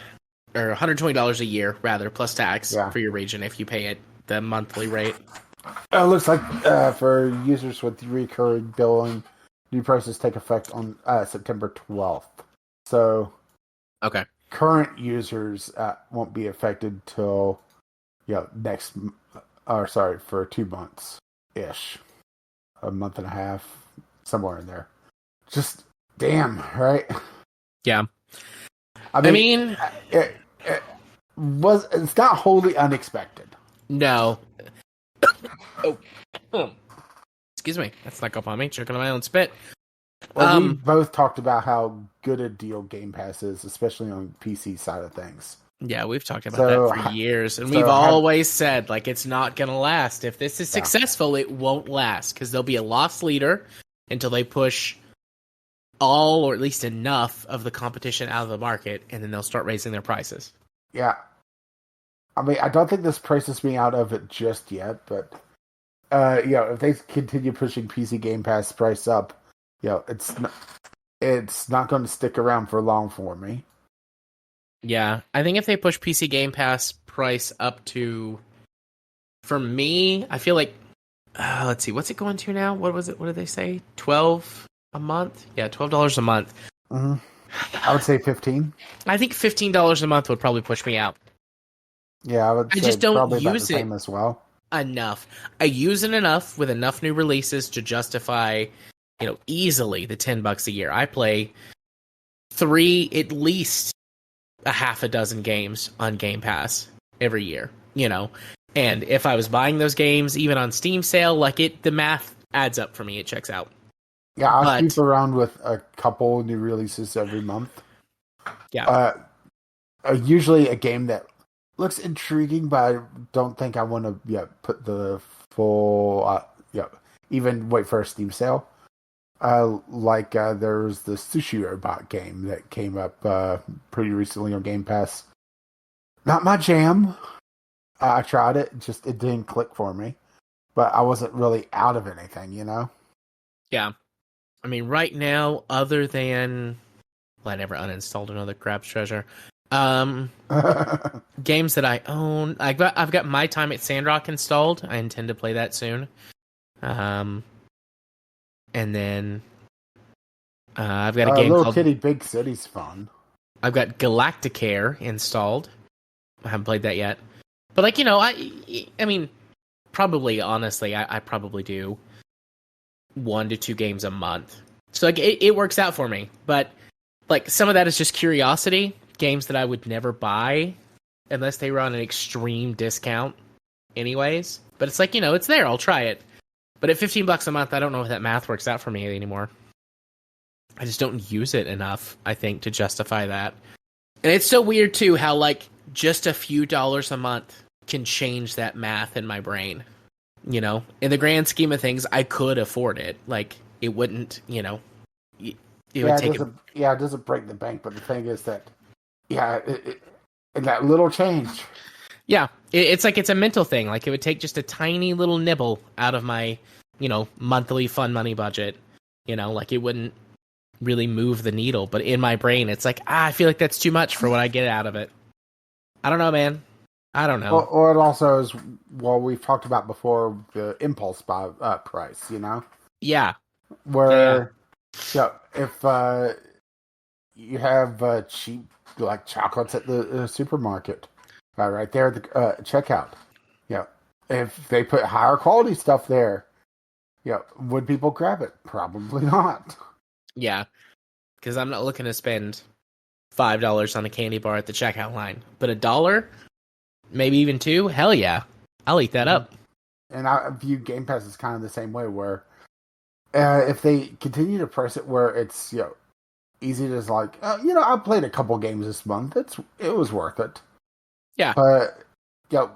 Or $120 a year, rather, plus tax for your region if you pay it the monthly rate. It looks like for users with recurring billing, new prices take effect on September 12th. So, okay, current users won't be affected till for 2 months ish, a month and a half, somewhere in there. Just damn, right? Yeah. I mean it's not wholly unexpected. No. Oh. Excuse me. That's snuck up on me, choking on my own spit. Well, we both talked about how good a deal Game Pass is, especially on PC side of things. Yeah, we've talked about that for years, and we've always said, like, it's not going to last. If this is successful, it won't last, because there'll be a lost leader until they push all, or at least enough, of the competition out of the market, and then they'll start raising their prices. Yeah. I mean, I don't think this prices me out of it just yet, but if they continue pushing PC Game Pass price up, it's not going to stick around for long for me. Yeah, I think if they push PC Game Pass price up to, for me, I feel like, let's see, what's it going to now? What was it? What did they say? $12 a month? Yeah, $12 a month. Mm-hmm. I would say 15. I think $15 a month would probably push me out. Yeah, I just don't probably use the same as well. Enough. I use it enough with enough new releases to justify, easily the $10 a year. I play at least a half a dozen games on Game Pass every year, and if I was buying those games even on Steam sale, the math adds up for me. It checks out. Yeah, I'll keep around with a couple new releases every month. Yeah. Usually a game that looks intriguing, but I don't think I want to put the full even wait for a Steam sale. There's the Sushi Robot game that came up pretty recently on Game Pass. Not my jam. I tried it, it didn't click for me. But I wasn't really out of anything, Yeah. I mean, right now, other than... Well, I never uninstalled another Crab's Treasure. Games that I own... I've got My Time at Sandrock installed. I intend to play that soon. And then I've got a game Little called Kitty Big City's fun. I've got Galacticare installed. I haven't played that yet. But I mean, probably honestly, I probably do 1 to 2 games a month. So it works out for me. But some of that is just curiosity, games that I would never buy unless they were on an extreme discount anyways. But it's it's there, I'll try it. But at $15 a month, I don't know if that math works out for me anymore. I just don't use it enough, I think, to justify that. And it's so weird, too, how, just a few dollars a month can change that math in my brain. In the grand scheme of things, I could afford it. It wouldn't, it would take it doesn't break the bank, but the thing is that, and that little change. Yeah, it's like it's a mental thing. Like it would take just a tiny little nibble out of my, monthly fun money budget. Like it wouldn't really move the needle. But in my brain, it's like, I feel like that's too much for what I get out of it. I don't know, man. I don't know. Or it also is, we've talked about before, the impulse buy price, Yeah. Where, if you have cheap, like, chocolates at the supermarket, right there at the checkout, if they put higher quality stuff there, would people grab it? Probably not. Yeah, because I'm not looking to spend $5 on a candy bar at the checkout line, but $1, maybe even $2, hell yeah, I'll eat that up. And I view Game Pass as kind of the same way, where if they continue to price it where it's easy to just like, I played a couple games this month, it was worth it. Yeah, but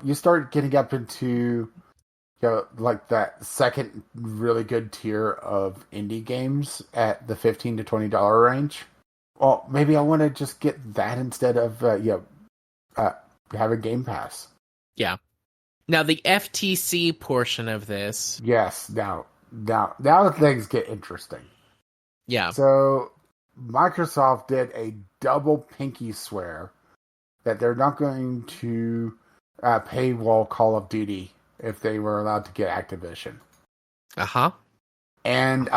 you start getting up into like that second really good tier of indie games at the $15 to $20 range. Well, maybe I want to just get that instead of have a Game Pass. Yeah. Now the FTC portion of this. Yes. Now things get interesting. Yeah. So Microsoft did a double pinky swear that they're not going to paywall Call of Duty if they were allowed to get Activision. Uh-huh. And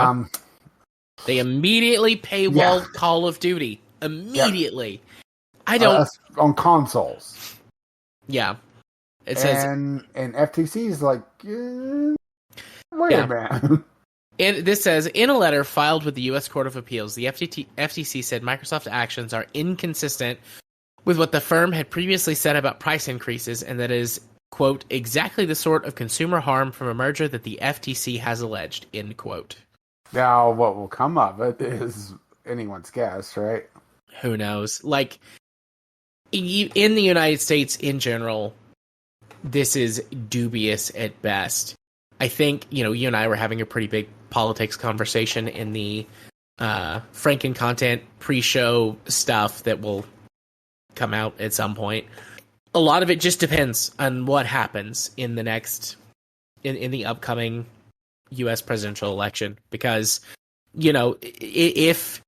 they immediately paywalled Call of Duty. Immediately. I don't on consoles. Yeah. It says and FTC is like, wait a minute. And this says, in a letter filed with the U.S. Court of Appeals, the FTC said Microsoft's actions are inconsistent with what the firm had previously said about price increases, and that is, quote, exactly the sort of consumer harm from a merger that the FTC has alleged, end quote. Now, what will come of it is anyone's guess, right? Who knows? Like, in the United States in general, this is dubious at best. I think, you and I were having a pretty big politics conversation in the Franken content pre-show stuff that will come out at some point. A lot of it just depends on what happens in the in the upcoming U.S. presidential election, because if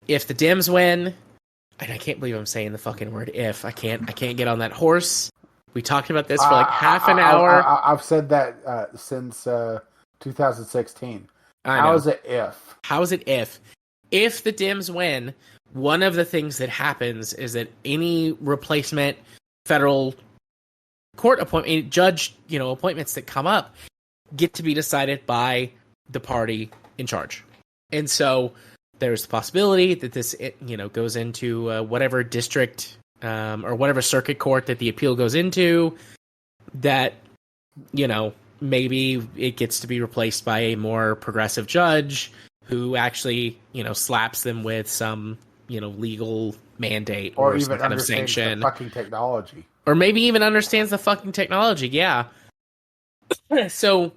the Dems win, and I can't believe I'm saying the fucking word if, I can't get on that horse. We talked about this for like half an hour. I've said that since 2016. How is it if? How is it if? If the Dems win, one of the things that happens is that any replacement federal court appointment, judge, appointments that come up get to be decided by the party in charge. And so there's the possibility that this, goes into whatever district or whatever circuit court that the appeal goes into, that, maybe it gets to be replaced by a more progressive judge who actually, slaps them with some, legal mandate or even some kind of sanction. The fucking technology. Or maybe even understands the fucking technology, yeah. So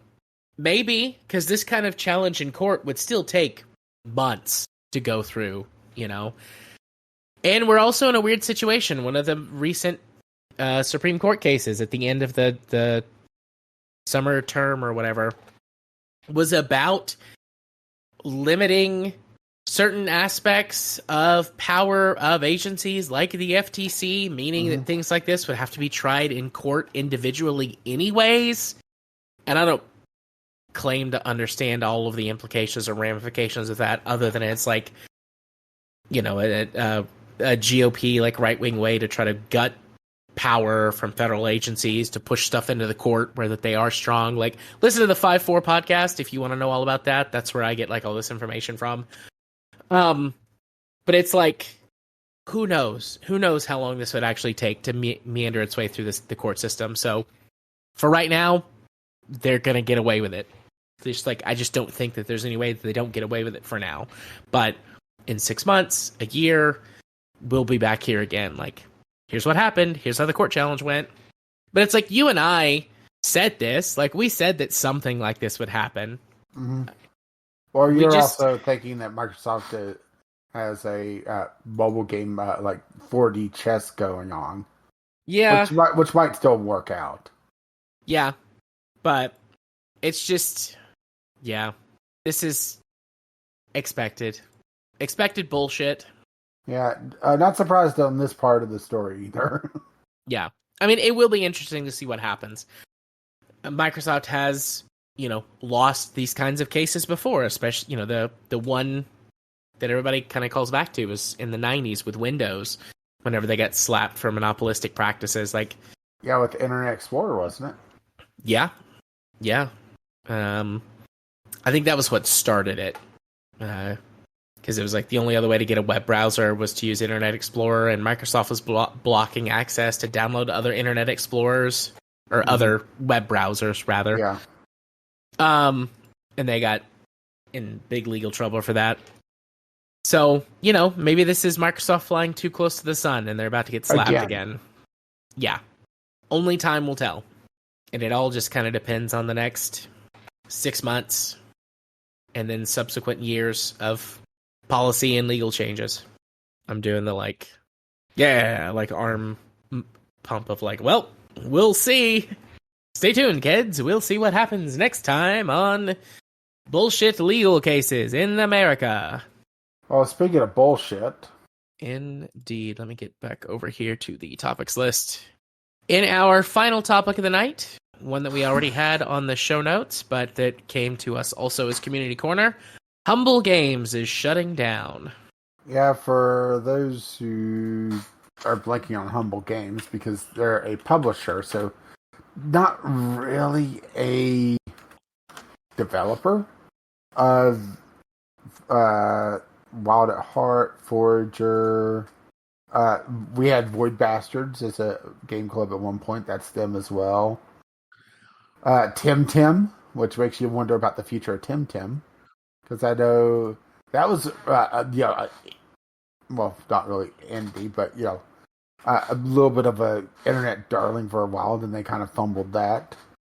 maybe, because this kind of challenge in court would still take months to go through, And we're also in a weird situation. One of the recent Supreme Court cases at the end of the summer term or whatever was about limiting certain aspects of power of agencies like the FTC, meaning that things like this would have to be tried in court individually anyways. And I don't claim to understand all of the implications or ramifications of that, other than it's like, a GOP like right-wing way to try to gut power from federal agencies to push stuff into the court where that they are strong. Like, listen to the 5-4 podcast if you want to know all about that. That's where I get like all this information from. But it's like, who knows how long this would actually take to meander its way through the court system. So for right now, they're going to get away with it. Just like, I just don't think that there's any way that they don't get away with it for now. But in 6 months, a year, we'll be back here again. Like, here's what happened. Here's how the court challenge went. But it's like, you and I said this. Like, we said that something like this would happen. Mm-hmm. Or you're also thinking that Microsoft has a mobile game like 4D chess going on, Yeah, which might still work out. yeah, but it's just, yeah, this is expected bullshit. Yeah, not surprised on this part of the story either. Yeah, I mean, it will be interesting to see what happens. Microsoft has, lost these kinds of cases before, especially, the one that everybody kind of calls back to was in the 90s with Windows, whenever they got slapped for monopolistic practices. Like, yeah, with Internet Explorer, wasn't it? yeah. I think that was what started it. Because it was like the only other way to get a web browser was to use Internet Explorer, and Microsoft was blocking access to download other Internet Explorers, or other web browsers, rather. Yeah. And they got in big legal trouble for that. So, maybe this is Microsoft flying too close to the sun and they're about to get slapped again. Yeah. Only time will tell. And it all just kind of depends on the next 6 months and then subsequent years of policy and legal changes. I'm doing the arm pump of well, we'll see. Stay tuned, kids. We'll see what happens next time on Bullshit Legal Cases in America. Well, speaking of bullshit. Indeed. Let me get back over here to the topics list. In our final topic of the night, one that we already had on the show notes, but that came to us also as Community Corner, Humble Games is shutting down. Yeah, for those who are blanking on Humble Games, because they're a publisher, so not really a developer of Wild at Heart, Forager. We had Void Bastards as a game club at one point. That's them as well. Tim Tim, which makes you wonder about the future of Tim Tim, because I know that was well, not really indie, but a little bit of a internet darling for a while. Then they kind of fumbled that.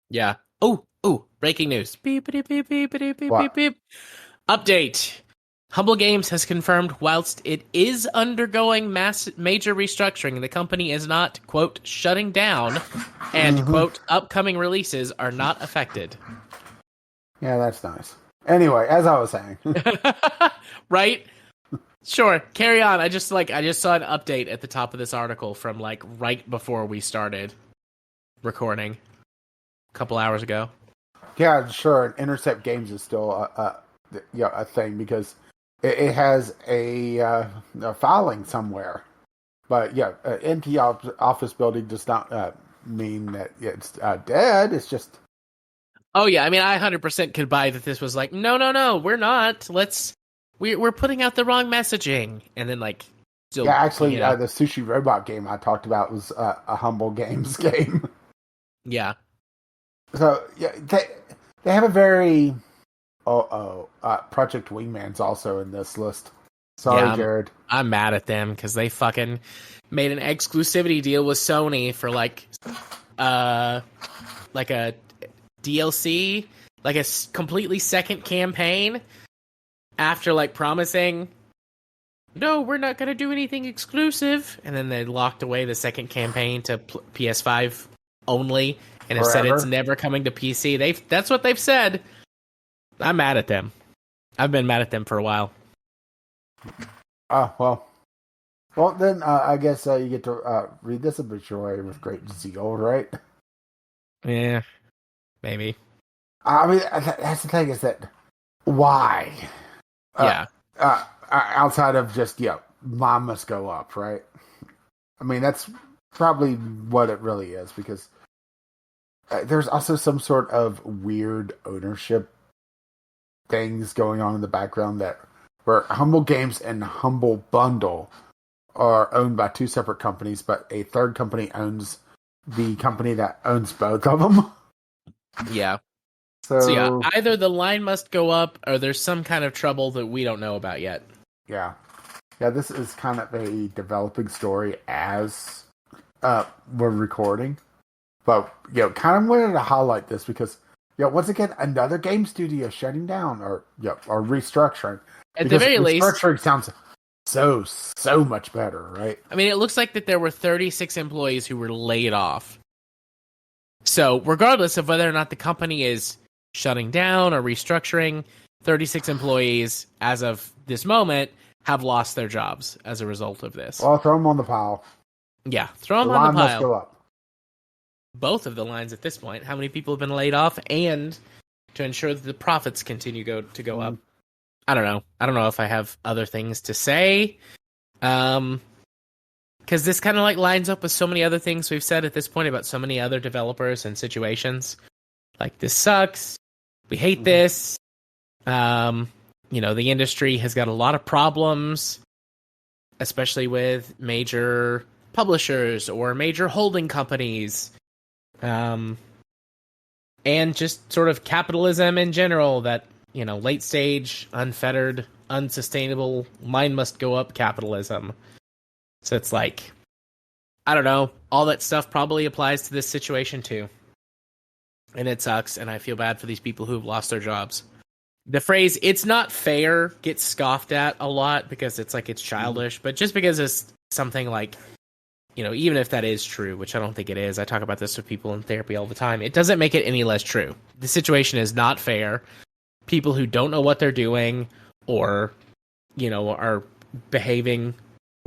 Yeah. Oh, breaking news. Beep, beep, beep, beep, beep, beep, beep, beep. Update. Humble Games has confirmed whilst it is undergoing major restructuring, the company is not, quote, shutting down, and, quote, upcoming releases are not affected. Yeah, that's nice. Anyway, as I was saying. Right? Sure, carry on. I just saw an update at the top of this article from right before we started recording a couple hours ago. Yeah, sure. Intercept Games is still a thing because it has a filing somewhere. But yeah, empty office building does not mean that it's dead. It's just. Oh yeah, I mean, I 100% could buy that this was no, we're not. We're putting out the wrong messaging, and then still. Yeah, actually, the Sushi Robot game I talked about was a Humble Games game. Yeah. So yeah, they have a very Project Wingman's also in this list. Sorry, Jared. I'm mad at them because they fucking made an exclusivity deal with Sony for a DLC, a completely second campaign after promising, no, we're not going to do anything exclusive, and then they locked away the second campaign to PS5 only, and have said it's never coming to PC. That's what they've said. I'm mad at them. I've been mad at them for a while. Well, then I guess you get to read this obituary with great zeal, right? Yeah, maybe. I mean, that's the thing, is that why? Yeah. Outside of just, mom must go up, right? I mean, that's probably what it really is, because there's also some sort of weird ownership things going on in the background where Humble Games and Humble Bundle are owned by two separate companies, but a third company owns the company that owns both of them. Yeah. So yeah, either the line must go up or there's some kind of trouble that we don't know about yet. Yeah. Yeah, this is kind of a developing story as we're recording. But, kind of wanted to highlight this because, once again, another game studio shutting down or restructuring. At the very least, restructuring sounds so much better, right? I mean, it looks like that there were 36 employees who were laid off. So regardless of whether or not the company is shutting down or restructuring, 36 employees as of this moment have lost their jobs as a result of this. Well, throw them on the pile. Yeah, throw them The on the line must pile. go up. Both of the lines at this point. How many people have been laid off, and to ensure that the profits continue to go up. I don't know. I don't know if I have other things to say. Because this kind of like lines up with so many other things we've said at this point about so many other developers and situations. Like, this sucks. We hate this. The industry has got a lot of problems, especially with major publishers or major holding companies. And just sort of capitalism in general, that, late stage, unfettered, unsustainable, mine must go up capitalism. So it's like, I don't know, all that stuff probably applies to this situation too. And it sucks, and I feel bad for these people who've lost their jobs. The phrase, "it's not fair," gets scoffed at a lot because it's like it's childish, but just because it's something like, even if that is true, which I don't think it is, I talk about this with people in therapy all the time, it doesn't make it any less true. The situation is not fair. People who don't know what they're doing or, are behaving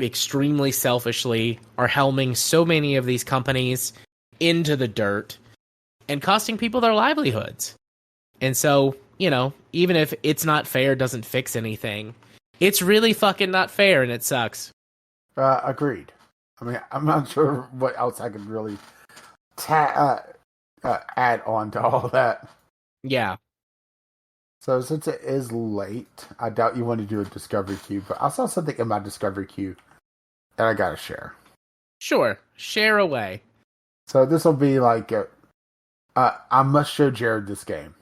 extremely selfishly are helming so many of these companies into the dirt and costing people their livelihoods. And so, even if "it's not fair" doesn't fix anything, it's really fucking not fair, and it sucks. Agreed. I mean, I'm not sure what else I could really add on to all that. Yeah. So since it is late, I doubt you want to do a discovery queue, but I saw something in my discovery queue that I gotta share. Sure. Share away. So this will be like, I must show Jared this game.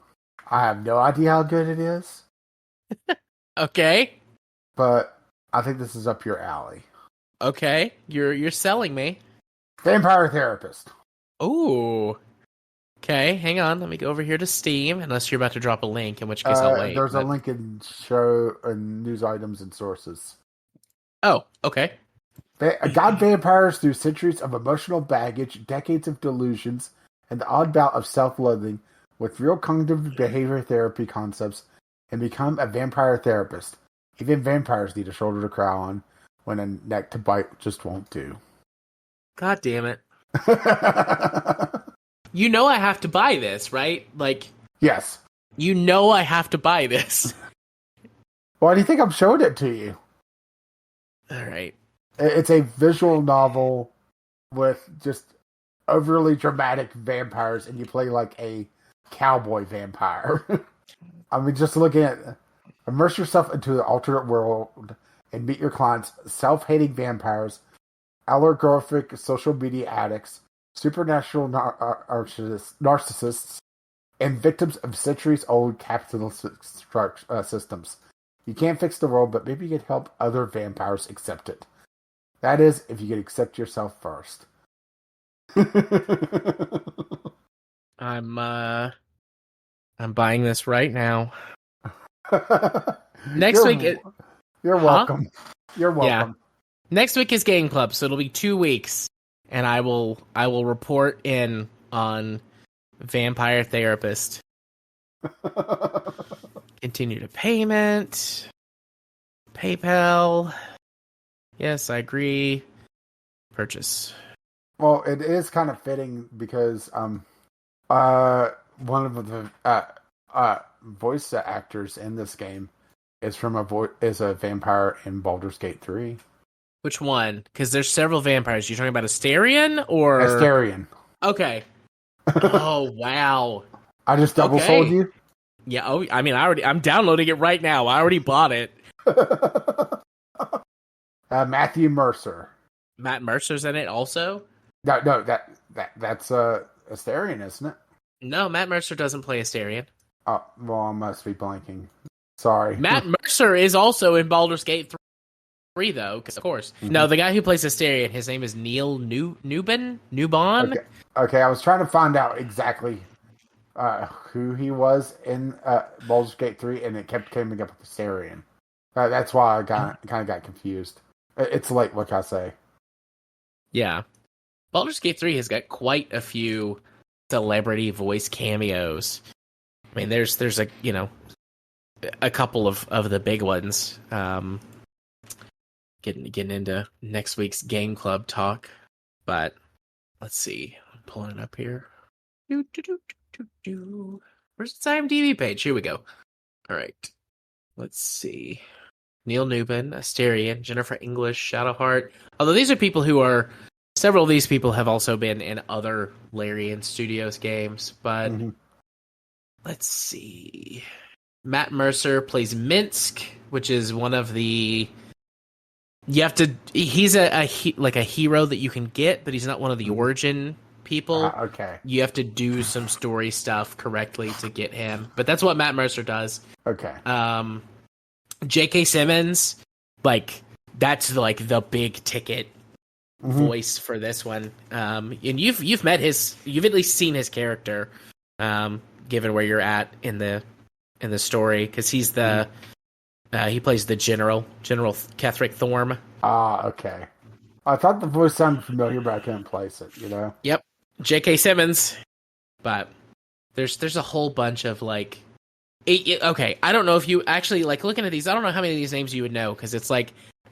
I have no idea how good it is. Okay. But I think this is up your alley. Okay. You're selling me. Vampire Therapist. Ooh. Okay, hang on. Let me go over here to Steam, unless you're about to drop a link, in which case I'll wait. There's a link in show and news items and sources. Oh, okay. Guide vampires through centuries of emotional baggage, decades of delusions, and the odd bout of self-loathing with real cognitive behavior therapy concepts, and become a vampire therapist. Even vampires need a shoulder to cry on when a neck to bite just won't do. God damn it. I have to buy this, right? Like, yes. I have to buy this. Why do you think I'm showing it to you? All right. It's a visual novel with just overly dramatic vampires, and you play like a cowboy vampire. I mean, just looking at... Immerse yourself into the alternate world and meet your clients, self-hating vampires, allegorific social media addicts, supernatural narcissists, and victims of centuries-old capitalist systems. You can't fix the world, but maybe you can help other vampires accept it. That is, if you can accept yourself first. I'm buying this right now. Next week... You're welcome. You're welcome. Yeah. Next week is Game Club, so it'll be 2 weeks, and I will report in on Vampire Therapist. Continue to payment. PayPal. Yes, I agree. Purchase. Well, it is kind of fitting because one of the voice actors in this game is is a vampire in Baldur's Gate 3. Which one? Because there's several vampires. You're talking about Astarion or Astarion? Okay. Oh wow! I just double sold you. Yeah. Oh, I mean, I'm downloading it right now. I already bought it. Matthew Mercer. Matt Mercer's in it also. No, that's Astarion, isn't it? No, Matt Mercer doesn't play Astarion. Oh, well, I must be blanking. Sorry. Matt Mercer is also in Baldur's Gate 3, though, because of course. Mm-hmm. No, the guy who plays Astarion, his name is Neil Newbon? Okay, I was trying to find out exactly who he was in Baldur's Gate 3, and it kept coming up with Astarion. That's why I kind of got confused. It's late, what can I say? Yeah. Baldur's Gate 3 has got quite a few celebrity voice cameos. I mean, there's a, a couple of the big ones. Getting into next week's game club talk, but let's see. I'm pulling it up here. Where's its IMDb page? Here we go. All right. Let's see. Neil Newbin, Asterion, Jennifer English, Shadowheart. Although these are people who are... Several of these people have also been in other Larian Studios games, but let's see. Matt Mercer plays Minsk, which is one of the... You have to... He's a hero that you can get, but he's not one of the origin people. Okay. You have to do some story stuff correctly to get him. But that's what Matt Mercer does. Okay. J.K. Simmons, that's the big ticket voice for this one. And you've met you've at least seen his character, given where you're at in the story, because he's he plays the General Ketheric Thorm. Okay. I thought the voice sounded familiar, but I couldn't place it, Yep. J.K. Simmons. But there's a whole bunch of okay, I don't know if you actually looking at these, I don't know how many of these names you would know, because it's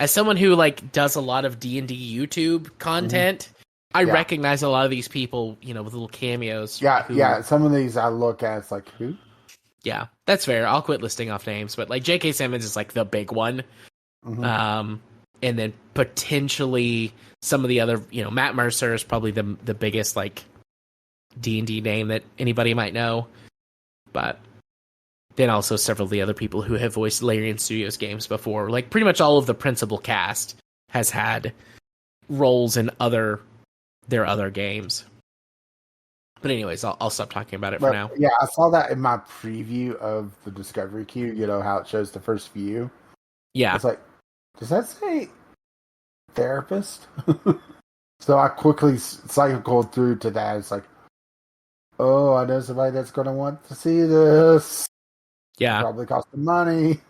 as someone who does a lot of D&D YouTube content, I recognize a lot of these people, with little cameos. Yeah, some of these I look at, it's who? Yeah, that's fair. I'll quit listing off names, but J.K. Simmons is the big one. And then potentially some of the other, Matt Mercer is probably the biggest D&D name that anybody might know. But then also several of the other people who have voiced Larian Studios games before. Pretty much all of the principal cast has had roles in their other games. But anyways, I'll stop talking about it for now. Yeah, I saw that in my preview of the Discovery Queue, how it shows the first view. Yeah. It's does that say therapist? So I quickly cycled through to that. It's oh, I know somebody that's going to want to see this. Yeah. Probably cost them money. Let's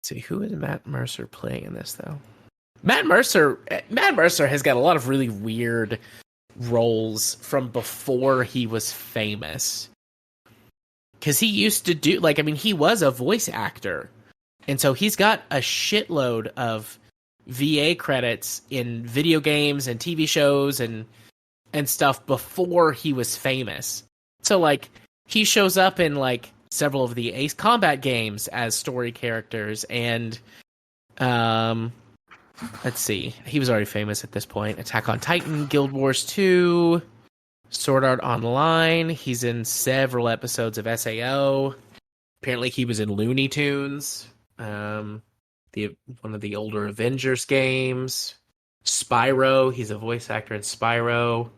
see, who is Matt Mercer playing in this, though? Matt Mercer has got a lot of really weird roles from before he was famous. Because he used to do, he was a voice actor. And so he's got a shitload of VA credits in video games and TV shows and stuff before he was famous. So, he shows up in, several of the Ace Combat games as story characters, and let's see, he was already famous at this point. Attack on Titan, Guild Wars 2, Sword Art Online. He's in several episodes of SAO. Apparently he was in Looney Tunes, one of the older Avengers games. Spyro, he's a voice actor in Spyro.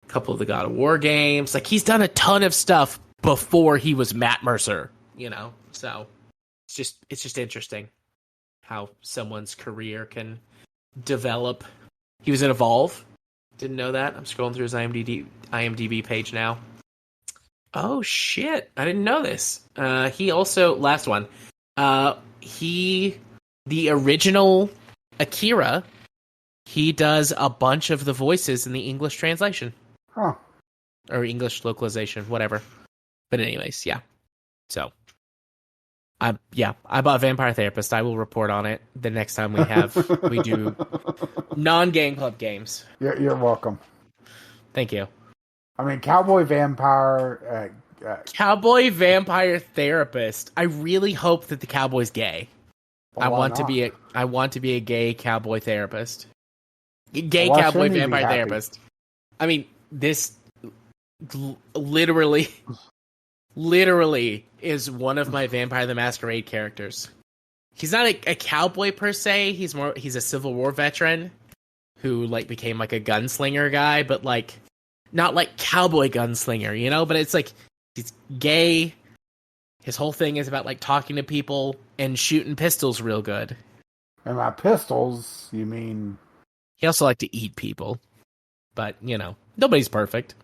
A couple of the God of War games. He's done a ton of stuff before he was Matt Mercer, so it's just interesting how someone's career can develop. He was in Evolve. Didn't know that. I'm scrolling through his IMDb page now. Oh shit! I didn't know this. He also, last one. The original Akira. He does a bunch of the voices in the English translation, or English localization, whatever. But anyways, yeah. So, I bought Vampire Therapist. I will report on it the next time we do non-Game Club games. You're welcome. Thank you. I mean, Cowboy Vampire Therapist. I really hope that the cowboy's gay. Well, I want to be a gay cowboy therapist. Gay Why cowboy shouldn't he be vampire happy? therapist. I mean, this literally is one of my Vampire the Masquerade characters. He's not a cowboy per se. He's a Civil War veteran who became a gunslinger guy, but not cowboy gunslinger, but it's he's gay. His whole thing is about talking to people and shooting pistols real good. And by pistols, you mean... He also liked to eat people. But, nobody's perfect.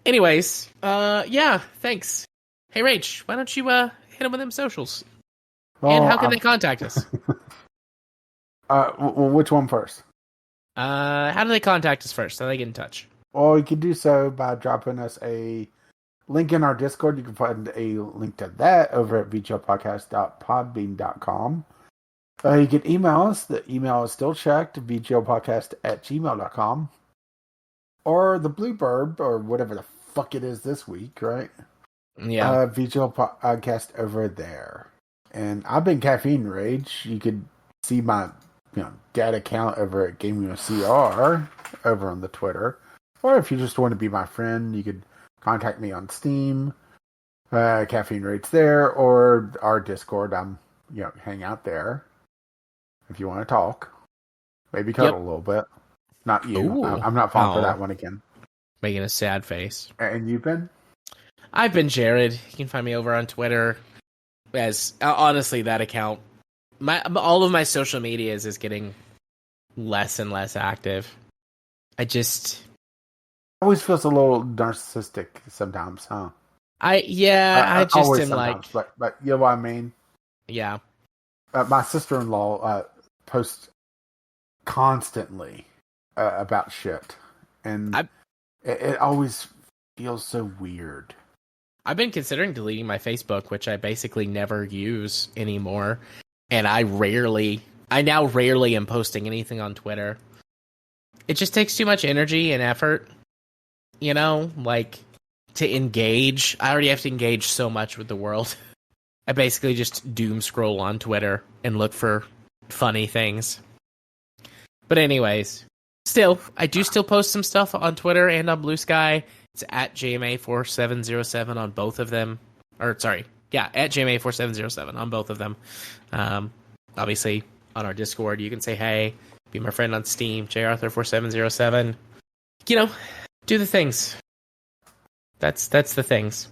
Anyways, yeah, thanks. Hey, Rach, why don't you hit him with them socials? And how can they contact us? Which one first? How do they contact us first? How do they get in touch? Well, you can do so by dropping us a link in our Discord. You can find a link to that over at vglpodcast.podbean.com. You can email us. The email is still checked, vglpodcast@gmail.com. Or the Bluebird, or whatever the fuck it is this week, right? Yeah. VGL Podcast over there. And I've been Caffeine Rage. You could see my dead account over at GameUSCR over on the Twitter. Or if you just want to be my friend, you could contact me on Steam. Caffeine Rage there, or our Discord. I'm hang out there if you want to talk. Maybe cuddle a little bit. Not you. I'm not falling for that one again. Making a sad face. And you've been? I've been Jared. You can find me over on Twitter. As honestly, that account, all of my social medias is getting less and less active. Always feels a little narcissistic sometimes, huh? I just am like, but you know what I mean? Yeah. My sister-in-law posts constantly about shit, and it always feels so weird. I've been considering deleting my Facebook, which I basically never use anymore, and I now rarely am posting anything on Twitter. It just takes too much energy and effort, to engage. I already have to engage so much with the world. I basically just doom scroll on Twitter and look for funny things. But anyways, I do still post some stuff on Twitter and on Blue Sky. It's at JMA4707 on both of them. At JMA4707 on both of them. Obviously, on our Discord, you can say, hey, be my friend on Steam, JArthur4707. Do the things. That's the things.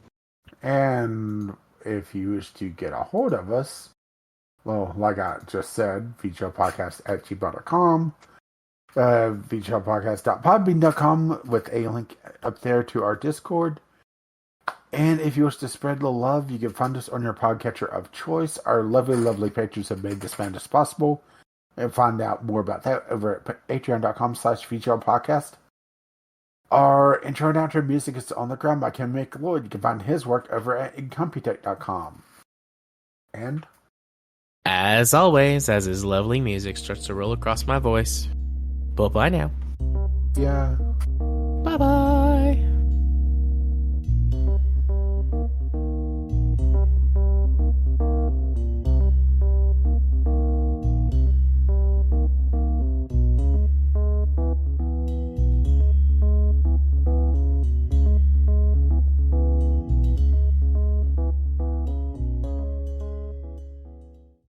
And if you wish to get a hold of us, well, like I just said, vglpodcast@gmail.com, vglpodcast.podbean.com with a link up there to our Discord. And if you wish to spread the love, you can find us on your podcatcher of choice. Our lovely, lovely patrons have made this madness possible. And find out more about that over at patreon.com/vglpodcast. Our intro and outro music is On the Ground by Ken McLeod. You can find his work over at incompetech.com. And as always, as his lovely music starts to roll across my voice, bye-bye now. Yeah. Bye-bye.